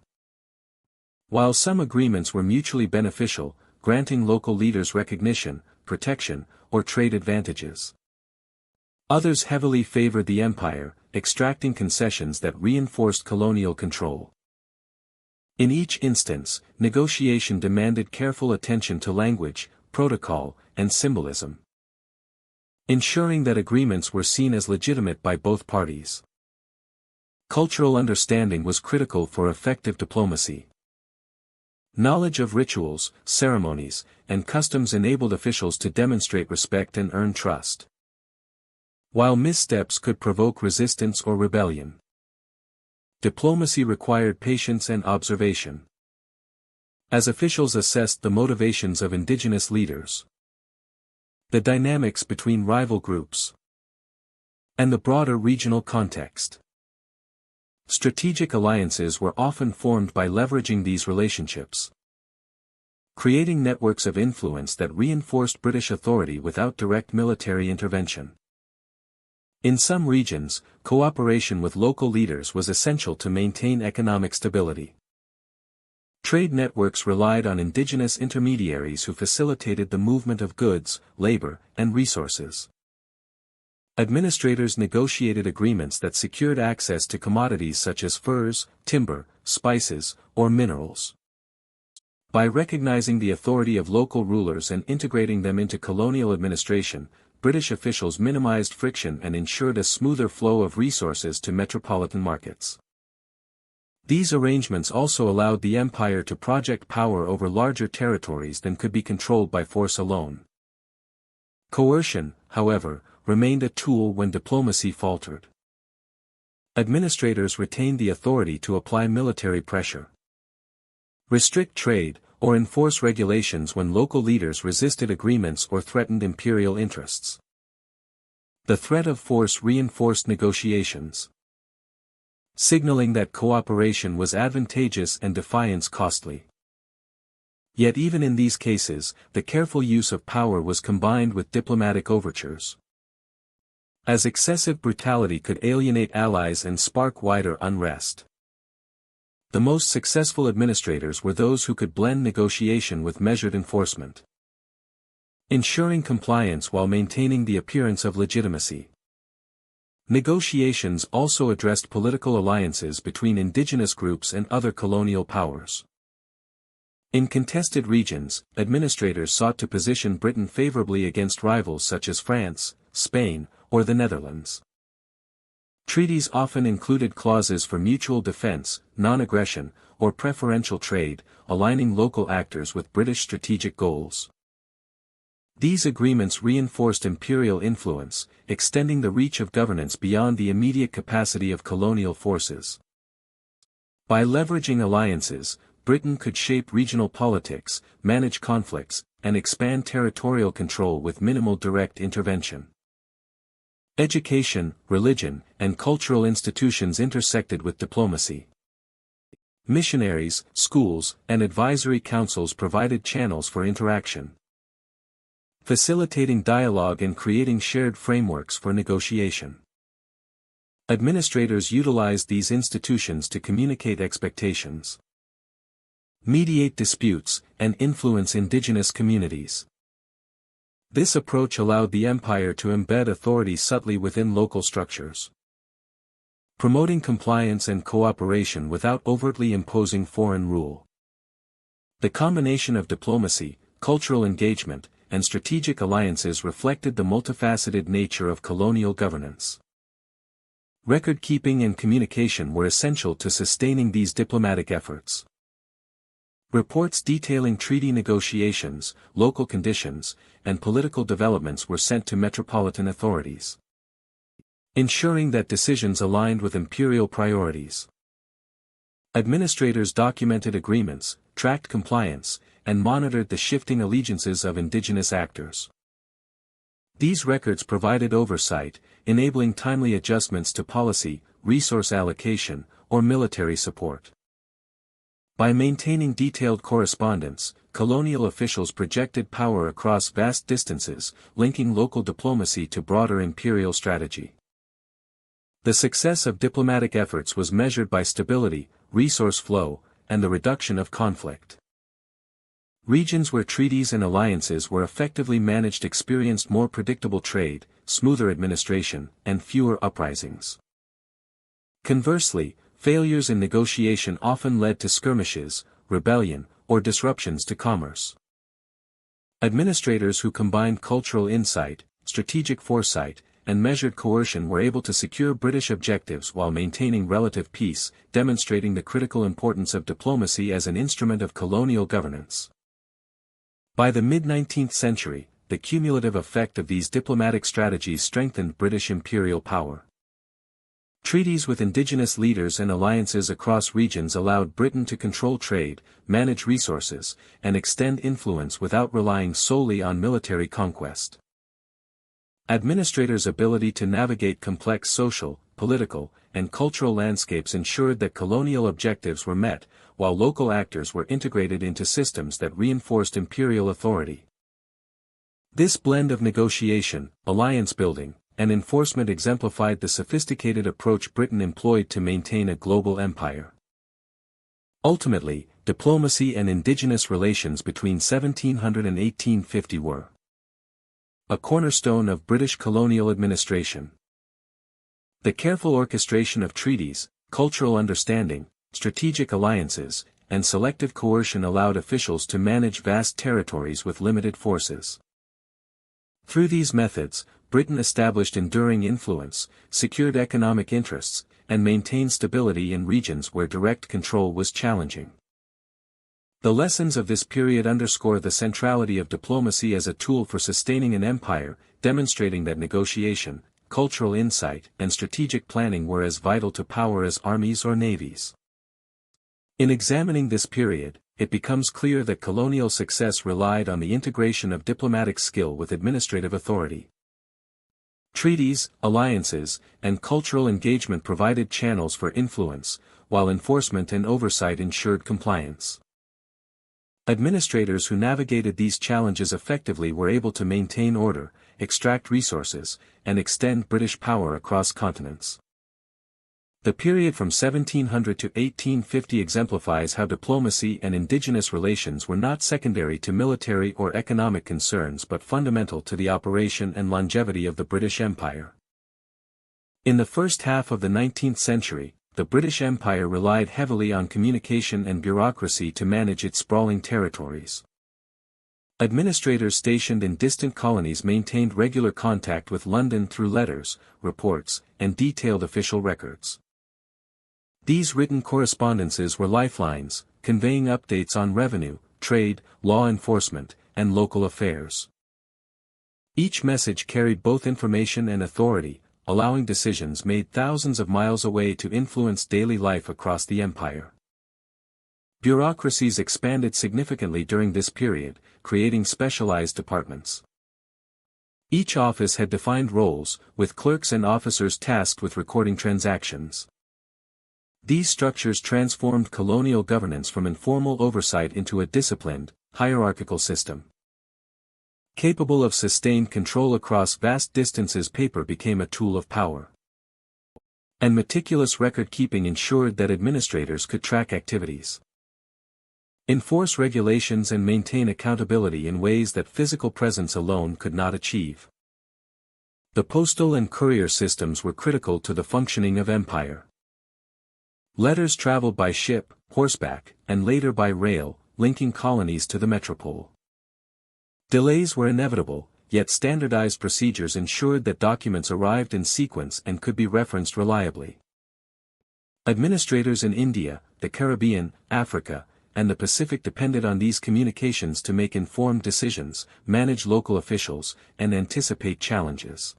While some agreements were mutually beneficial, granting local leaders recognition, protection, or trade advantages, others heavily favored the empire, extracting concessions that reinforced colonial control. In each instance, negotiation demanded careful attention to language, protocol, and symbolism, ensuring that agreements were seen as legitimate by both parties. Cultural understanding was critical for effective diplomacy. Knowledge of rituals, ceremonies, and customs enabled officials to demonstrate respect and earn trust, while missteps could provoke resistance or rebellion. Diplomacy required patience and observation. As officials assessed the motivations of indigenous leaders, the dynamics between rival groups, and the broader regional context, strategic alliances were often formed by leveraging these relationships, creating networks of influence that reinforced British authority without direct military intervention. In some regions, cooperation with local leaders was essential to maintain economic stability. Trade networks relied on indigenous intermediaries who facilitated the movement of goods, labor, and resources. Administrators negotiated agreements that secured access to commodities such as furs, timber, spices, or minerals. By recognizing the authority of local rulers and integrating them into colonial administration, British officials minimized friction and ensured a smoother flow of resources to metropolitan markets. These arrangements also allowed the empire to project power over larger territories than could be controlled by force alone. Coercion, however, remained a tool when diplomacy faltered. Administrators retained the authority to apply military pressure, restrict trade, or enforce regulations when local leaders resisted agreements or threatened imperial interests. The threat of force reinforced negotiations, signaling that cooperation was advantageous and defiance costly. Yet even in these cases, the careful use of power was combined with diplomatic overtures, as excessive brutality could alienate allies and spark wider unrest. The most successful administrators were those who could blend negotiation with measured enforcement, ensuring compliance while maintaining the appearance of legitimacy. Negotiations also addressed political alliances between indigenous groups and other colonial powers. In contested regions, administrators sought to position Britain favorably against rivals such as France, Spain, or the Netherlands. Treaties often included clauses for mutual defense, non-aggression, or preferential trade, aligning local actors with British strategic goals. These agreements reinforced imperial influence, extending the reach of governance beyond the immediate capacity of colonial forces. By leveraging alliances, Britain could shape regional politics, manage conflicts, and expand territorial control with minimal direct intervention. Education, religion, and cultural institutions intersected with diplomacy. Missionaries, schools, and advisory councils provided channels for interaction, facilitating dialogue and creating shared frameworks for negotiation. Administrators utilized these institutions to communicate expectations, mediate disputes, and influence indigenous communities. This approach allowed the empire to embed authority subtly within local structures, promoting compliance and cooperation without overtly imposing foreign rule. The combination of diplomacy, cultural engagement, and strategic alliances reflected the multifaceted nature of colonial governance. Record-keeping and communication were essential to sustaining these diplomatic efforts. Reports detailing treaty negotiations, local conditions, and political developments were sent to metropolitan authorities, ensuring that decisions aligned with imperial priorities. Administrators documented agreements, tracked compliance, and monitored the shifting allegiances of indigenous actors. These records provided oversight, enabling timely adjustments to policy, resource allocation, or military support. By maintaining detailed correspondence, colonial officials projected power across vast distances, linking local diplomacy to broader imperial strategy. The success of diplomatic efforts was measured by stability, resource flow, and the reduction of conflict. Regions where treaties and alliances were effectively managed experienced more predictable trade, smoother administration, and fewer uprisings. Conversely, failures in negotiation often led to skirmishes, rebellion, or disruptions to commerce. Administrators who combined cultural insight, strategic foresight, and measured coercion were able to secure British objectives while maintaining relative peace, demonstrating the critical importance of diplomacy as an instrument of colonial governance. By the mid-19th century, the cumulative effect of these diplomatic strategies strengthened British imperial power. Treaties with indigenous leaders and alliances across regions allowed Britain to control trade, manage resources, and extend influence without relying solely on military conquest. Administrators' ability to navigate complex social, political, and cultural landscapes ensured that colonial objectives were met, while local actors were integrated into systems that reinforced imperial authority. This blend of negotiation, alliance building, and enforcement exemplified the sophisticated approach Britain employed to maintain a global empire. Ultimately, diplomacy and indigenous relations between 1700 and 1850 were a cornerstone of British colonial administration. The careful orchestration of treaties, cultural understanding, strategic alliances, and selective coercion allowed officials to manage vast territories with limited forces. Through these methods, Britain established enduring influence, secured economic interests, and maintained stability in regions where direct control was challenging. The lessons of this period underscore the centrality of diplomacy as a tool for sustaining an empire, demonstrating that negotiation, cultural insight, and strategic planning were as vital to power as armies or navies. In examining this period, it becomes clear that colonial success relied on the integration of diplomatic skill with administrative authority. Treaties, alliances, and cultural engagement provided channels for influence, while enforcement and oversight ensured compliance. Administrators who navigated these challenges effectively were able to maintain order, extract resources, and extend British power across continents. The period from 1700 to 1850 exemplifies how diplomacy and indigenous relations were not secondary to military or economic concerns but fundamental to the operation and longevity of the British Empire. In the first half of the 19th century, the British Empire relied heavily on communication and bureaucracy to manage its sprawling territories. Administrators stationed in distant colonies maintained regular contact with London through letters, reports, and detailed official records. These written correspondences were lifelines, conveying updates on revenue, trade, law enforcement, and local affairs. Each message carried both information and authority, allowing decisions made thousands of miles away to influence daily life across the empire. Bureaucracies expanded significantly during this period, creating specialized departments. Each office had defined roles, with clerks and officers tasked with recording transactions. These structures transformed colonial governance from informal oversight into a disciplined, hierarchical system. Capable of sustained control across vast distances, paper became a tool of power. And meticulous record-keeping ensured that administrators could track activities, enforce regulations and maintain accountability in ways that physical presence alone could not achieve. The postal and courier systems were critical to the functioning of empire. Letters traveled by ship, horseback, and later by rail, linking colonies to the metropole. Delays were inevitable, yet standardized procedures ensured that documents arrived in sequence and could be referenced reliably. Administrators in India, the Caribbean, Africa, and the Pacific depended on these communications to make informed decisions, manage local officials, and anticipate challenges.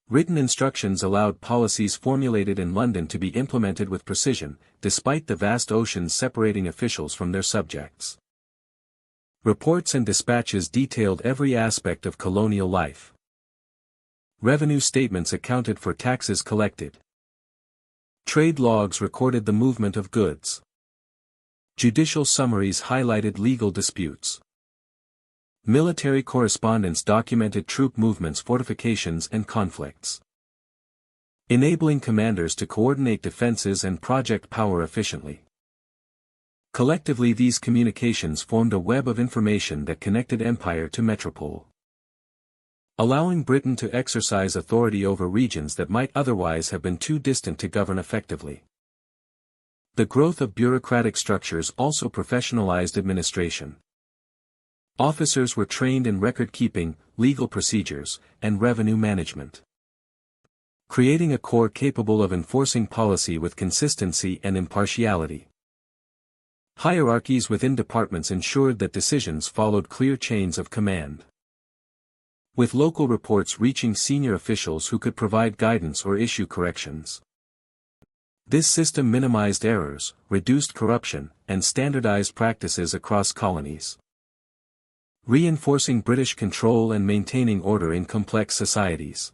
Written instructions allowed policies formulated in London to be implemented with precision, despite the vast oceans separating officials from their subjects. Reports and dispatches detailed every aspect of colonial life. Revenue statements accounted for taxes collected. Trade logs recorded the movement of goods. Judicial summaries highlighted legal disputes. Military correspondence documented troop movements, fortifications, and conflicts, enabling commanders to coordinate defenses and project power efficiently. Collectively, these communications formed a web of information that connected empire to metropole, allowing Britain to exercise authority over regions that might otherwise have been too distant to govern effectively. The growth of bureaucratic structures also professionalized administration. Officers were trained in record-keeping, legal procedures, and revenue management, creating a corps capable of enforcing policy with consistency and impartiality. Hierarchies within departments ensured that decisions followed clear chains of command, with local reports reaching senior officials who could provide guidance or issue corrections. This system minimized errors, reduced corruption, and standardized practices across colonies, reinforcing British control and maintaining order in complex societies.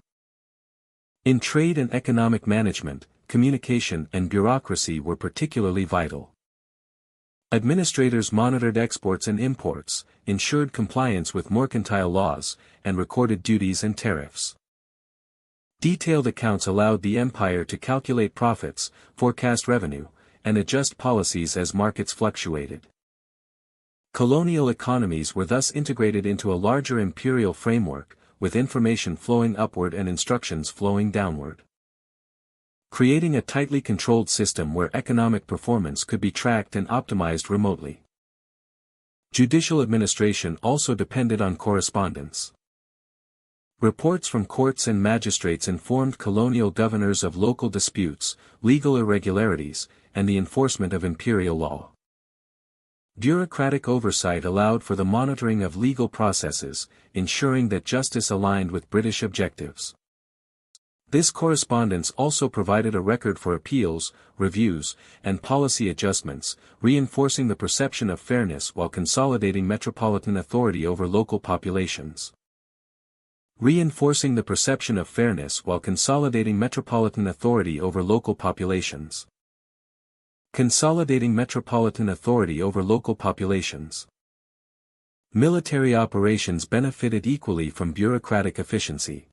In trade and economic management, communication and bureaucracy were particularly vital. Administrators monitored exports and imports, ensured compliance with mercantile laws, and recorded duties and tariffs. Detailed accounts allowed the empire to calculate profits, forecast revenue, and adjust policies as markets fluctuated. Colonial economies were thus integrated into a larger imperial framework, with information flowing upward and instructions flowing downward, creating a tightly controlled system where economic performance could be tracked and optimized remotely. Judicial administration also depended on correspondence. Reports from courts and magistrates informed colonial governors of local disputes, legal irregularities, and the enforcement of imperial law. Bureaucratic oversight allowed for the monitoring of legal processes, ensuring that justice aligned with British objectives. This correspondence also provided a record for appeals, reviews, and policy adjustments, reinforcing the perception of fairness while consolidating metropolitan authority over local populations. Reinforcing the perception of fairness while consolidating metropolitan authority over local populations. Consolidating metropolitan authority over local populations. Military operations benefited equally from bureaucratic efficiency.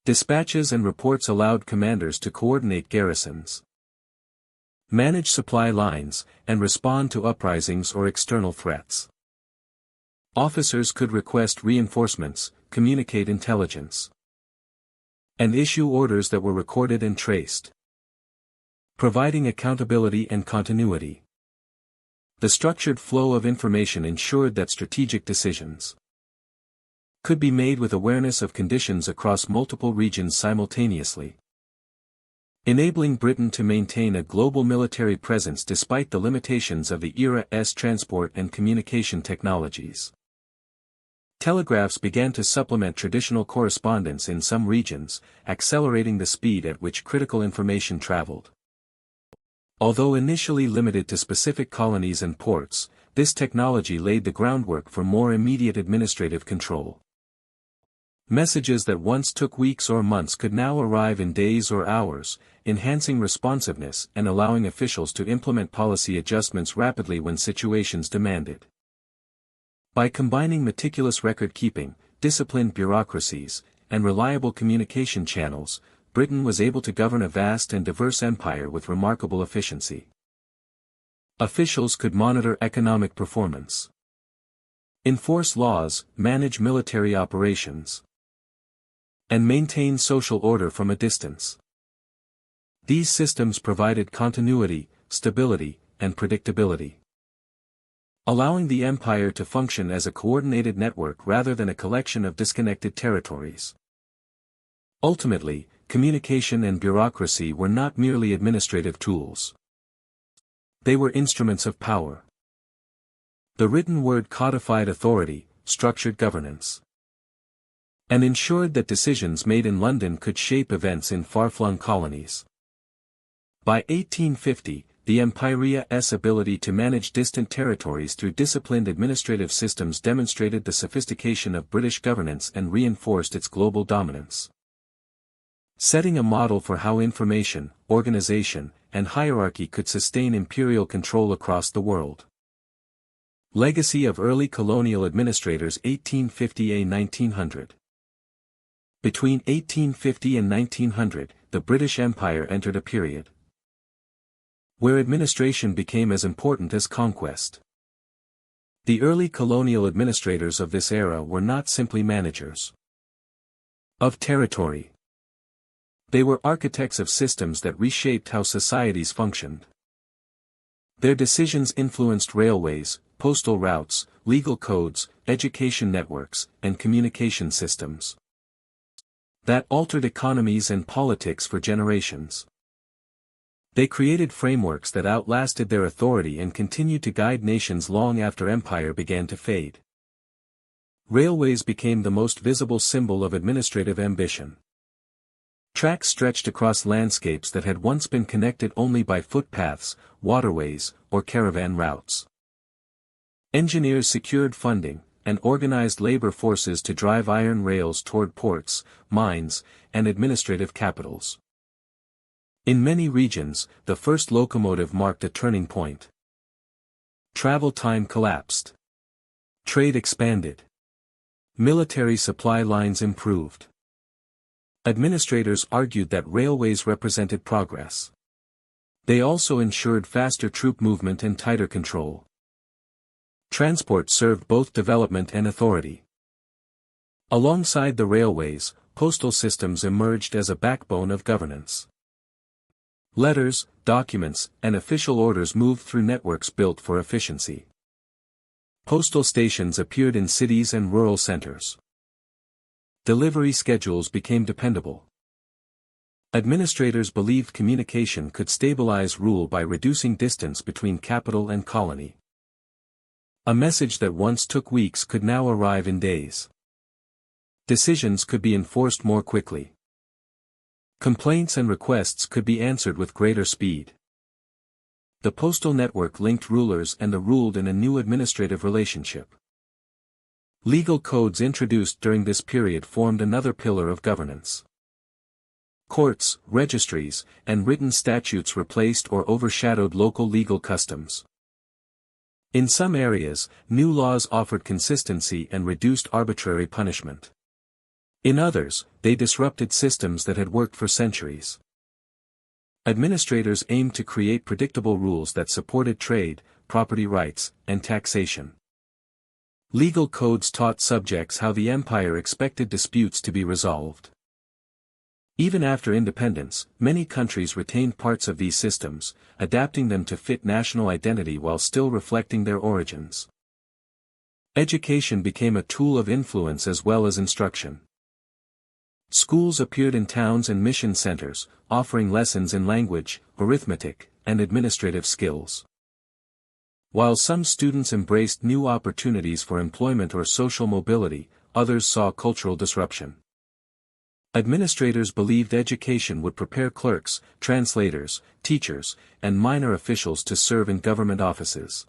Dispatches and reports allowed commanders to coordinate garrisons, manage supply lines, and respond to uprisings or external threats. Officers could request reinforcements, communicate intelligence, and issue orders that were recorded and traced, providing accountability and continuity. The structured flow of information ensured that strategic decisions could be made with awareness of conditions across multiple regions simultaneously, enabling Britain to maintain a global military presence despite the limitations of the era's transport and communication technologies. Telegraphs began to supplement traditional correspondence in some regions, accelerating the speed at which critical information traveled. Although initially limited to specific colonies and ports, this technology laid the groundwork for more immediate administrative control. Messages that once took weeks or months could now arrive in days or hours, enhancing responsiveness and allowing officials to implement policy adjustments rapidly when situations demanded. By combining meticulous record-keeping, disciplined bureaucracies, and reliable communication channels, Britain was able to govern a vast and diverse empire with remarkable efficiency. Officials could monitor economic performance, enforce laws, manage military operations, and maintain social order from a distance. These systems provided continuity, stability, and predictability, allowing the empire to function as a coordinated network rather than a collection of disconnected territories. Ultimately, communication and bureaucracy were not merely administrative tools. They were instruments of power. The written word codified authority, structured governance, and ensured that decisions made in London could shape events in far-flung colonies. By 1850, the Empyrea's ability to manage distant territories through disciplined administrative systems demonstrated the sophistication of British governance and reinforced its global dominance, setting a model for how information, organization, and hierarchy could sustain imperial control across the world. Legacy of early colonial administrators 1850–1900. Between 1850 and 1900, the British Empire entered a period where administration became as important as conquest. The early colonial administrators of this era were not simply managers of territory. They were architects of systems that reshaped how societies functioned. Their decisions influenced railways, postal routes, legal codes, education networks, and communication systems that altered economies and politics for generations. They created frameworks that outlasted their authority and continued to guide nations long after empire began to fade. Railways became the most visible symbol of administrative ambition. Tracks stretched across landscapes that had once been connected only by footpaths, waterways, or caravan routes. Engineers secured funding, and organized labor forces to drive iron rails toward ports, mines, and administrative capitals. In many regions, the first locomotive marked a turning point. Travel time collapsed. Trade expanded. Military supply lines improved. Administrators argued that railways represented progress. They also ensured faster troop movement and tighter control. Transport served both development and authority. Alongside the railways, postal systems emerged as a backbone of governance. Letters, documents, and official orders moved through networks built for efficiency. Postal stations appeared in cities and rural centers. Delivery schedules became dependable. Administrators believed communication could stabilize rule by reducing distance between capital and colony. A message that once took weeks could now arrive in days. Decisions could be enforced more quickly. Complaints and requests could be answered with greater speed. The postal network linked rulers and the ruled in a new administrative relationship. Legal codes introduced during this period formed another pillar of governance. Courts, registries, and written statutes replaced or overshadowed local legal customs. In some areas, new laws offered consistency and reduced arbitrary punishment. In others, they disrupted systems that had worked for centuries. Administrators aimed to create predictable rules that supported trade, property rights, and taxation. Legal codes taught subjects how the empire expected disputes to be resolved. Even after independence, many countries retained parts of these systems, adapting them to fit national identity while still reflecting their origins. Education became a tool of influence as well as instruction. Schools appeared in towns and mission centers, offering lessons in language, arithmetic, and administrative skills. While some students embraced new opportunities for employment or social mobility, others saw cultural disruption. Administrators believed education would prepare clerks, translators, teachers, and minor officials to serve in government offices.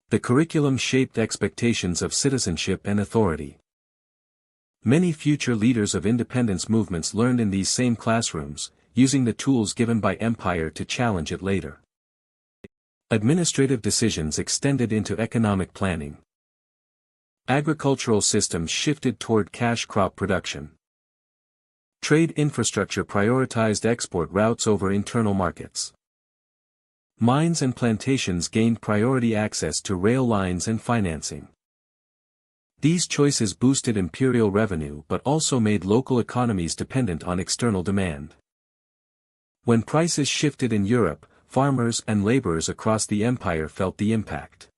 The curriculum shaped expectations of citizenship and authority. Many future leaders of independence movements learned in these same classrooms, using the tools given by empire to challenge it later. Administrative decisions extended into economic planning. Agricultural systems shifted toward cash crop production. Trade infrastructure prioritized export routes over internal markets. Mines and plantations gained priority access to rail lines and financing. These choices boosted imperial revenue but also made local economies dependent on external demand. When prices shifted in Europe, farmers and laborers across the empire felt the impact.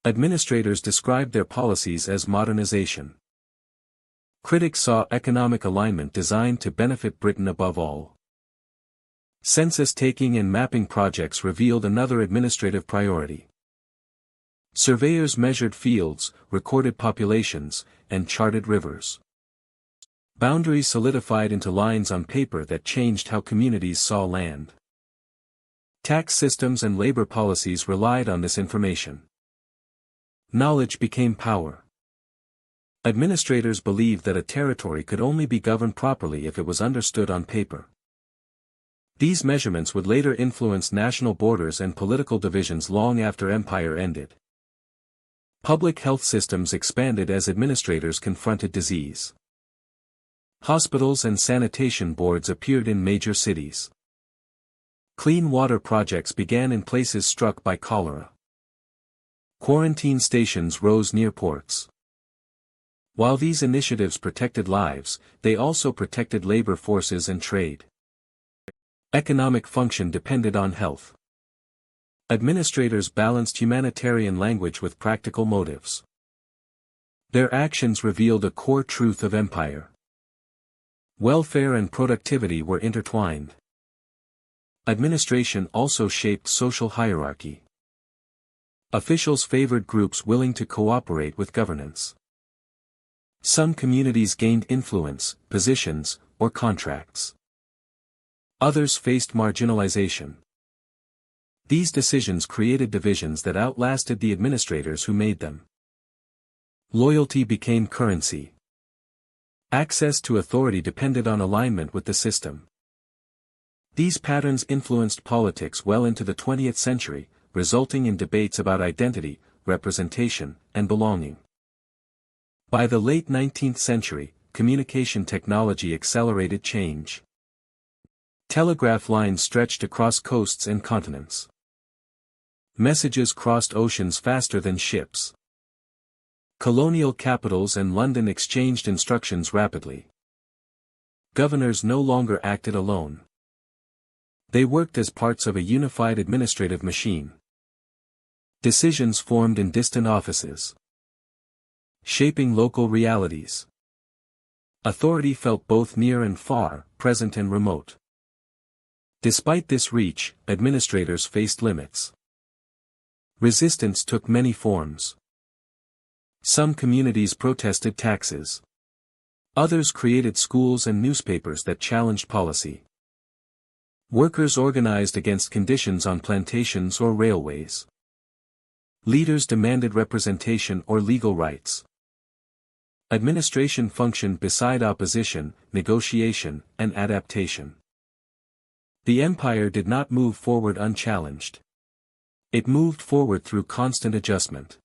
Administrators described their policies as modernization. Critics saw economic alignment designed to benefit Britain above all. Census-taking and mapping projects revealed another administrative priority. Surveyors measured fields, recorded populations, and charted rivers. Boundaries solidified into lines on paper that changed how communities saw land. Tax systems and labor policies relied on this information. Knowledge became power. Administrators believed that a territory could only be governed properly if it was understood on paper. These measurements would later influence national borders and political divisions long after empire ended. Public health systems expanded as administrators confronted disease. Hospitals and sanitation boards appeared in major cities. Clean water projects began in places struck by cholera. Quarantine stations rose near ports. While these initiatives protected lives, they also protected labor forces and trade. Economic function depended on health. Administrators balanced humanitarian language with practical motives. Their actions revealed a core truth of empire. Welfare and productivity were intertwined. Administration also shaped social hierarchy. Officials favored groups willing to cooperate with governance. Some communities gained influence, positions, or contracts. Others faced marginalization. These decisions created divisions that outlasted the administrators who made them. Loyalty became currency. Access to authority depended on alignment with the system. These patterns influenced politics well into the 20th century, resulting in debates about identity, representation, and belonging. By the late 19th century, communication technology accelerated change. Telegraph lines stretched across coasts and continents. Messages crossed oceans faster than ships. Colonial capitals and London exchanged instructions rapidly. Governors no longer acted alone. They worked as parts of a unified administrative machine. Decisions formed in distant offices, shaping local realities. Authority felt both near and far, present and remote. Despite this reach, administrators faced limits. Resistance took many forms. Some communities protested taxes. Others created schools and newspapers that challenged policy. Workers organized against conditions on plantations or railways. Leaders demanded representation or legal rights. Administration functioned beside opposition, negotiation, and adaptation. The empire did not move forward unchallenged. It moved forward through constant adjustment.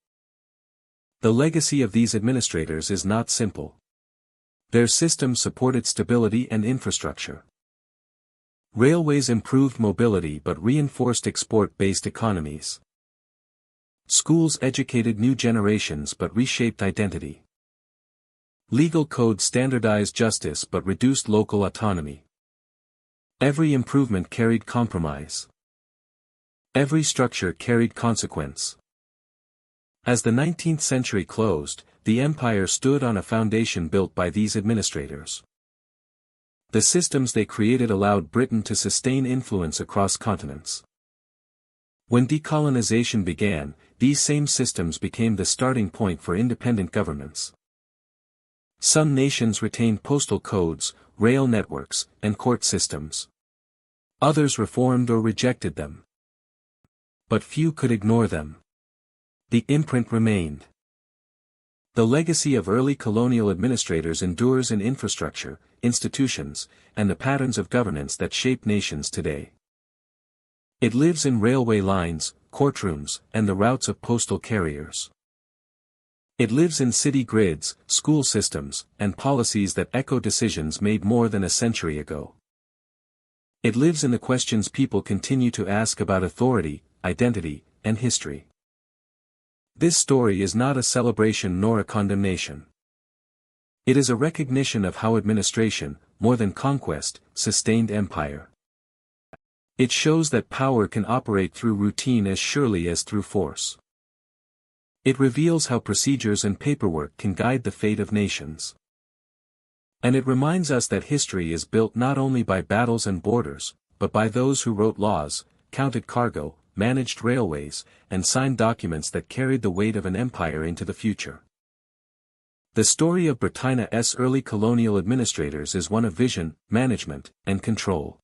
The legacy of these administrators is not simple. Their system supported stability and infrastructure. Railways improved mobility but reinforced export-based economies. Schools educated new generations but reshaped identity. Legal codes standardized justice but reduced local autonomy. Every improvement carried compromise. Every structure carried consequence. As the 19th century closed, the empire stood on a foundation built by these administrators. The systems they created allowed Britain to sustain influence across continents. When decolonization began, these same systems became the starting point for independent governments. Some nations retained postal codes, rail networks, and court systems. Others reformed or rejected them. But few could ignore them. The imprint remained. The legacy of early colonial administrators endures in infrastructure, institutions, and the patterns of governance that shape nations today. It lives in railway lines, courtrooms, and the routes of postal carriers. It lives in city grids, school systems, and policies that echo decisions made more than a century ago. It lives in the questions people continue to ask about authority, identity, and history. This story is not a celebration nor a condemnation. It is a recognition of how administration, more than conquest, sustained empire. It shows that power can operate through routine as surely as through force. It reveals how procedures and paperwork can guide the fate of nations. And it reminds us that history is built not only by battles and borders, but by those who wrote laws, counted cargo, managed railways, and signed documents that carried the weight of an empire into the future. The story of Britannia's early colonial administrators is one of vision, management, and control.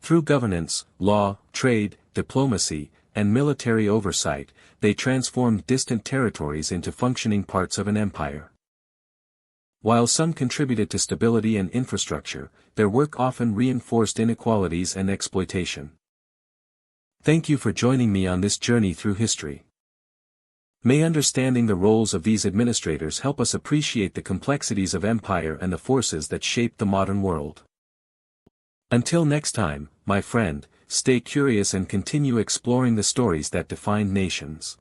Through governance, law, trade, diplomacy, and military oversight, they transformed distant territories into functioning parts of an empire. While some contributed to stability and infrastructure, their work often reinforced inequalities and exploitation. Thank you for joining me on this journey through history. May understanding the roles of these administrators help us appreciate the complexities of empire and the forces that shape the modern world. Until next time, my friend, stay curious and continue exploring the stories that define nations.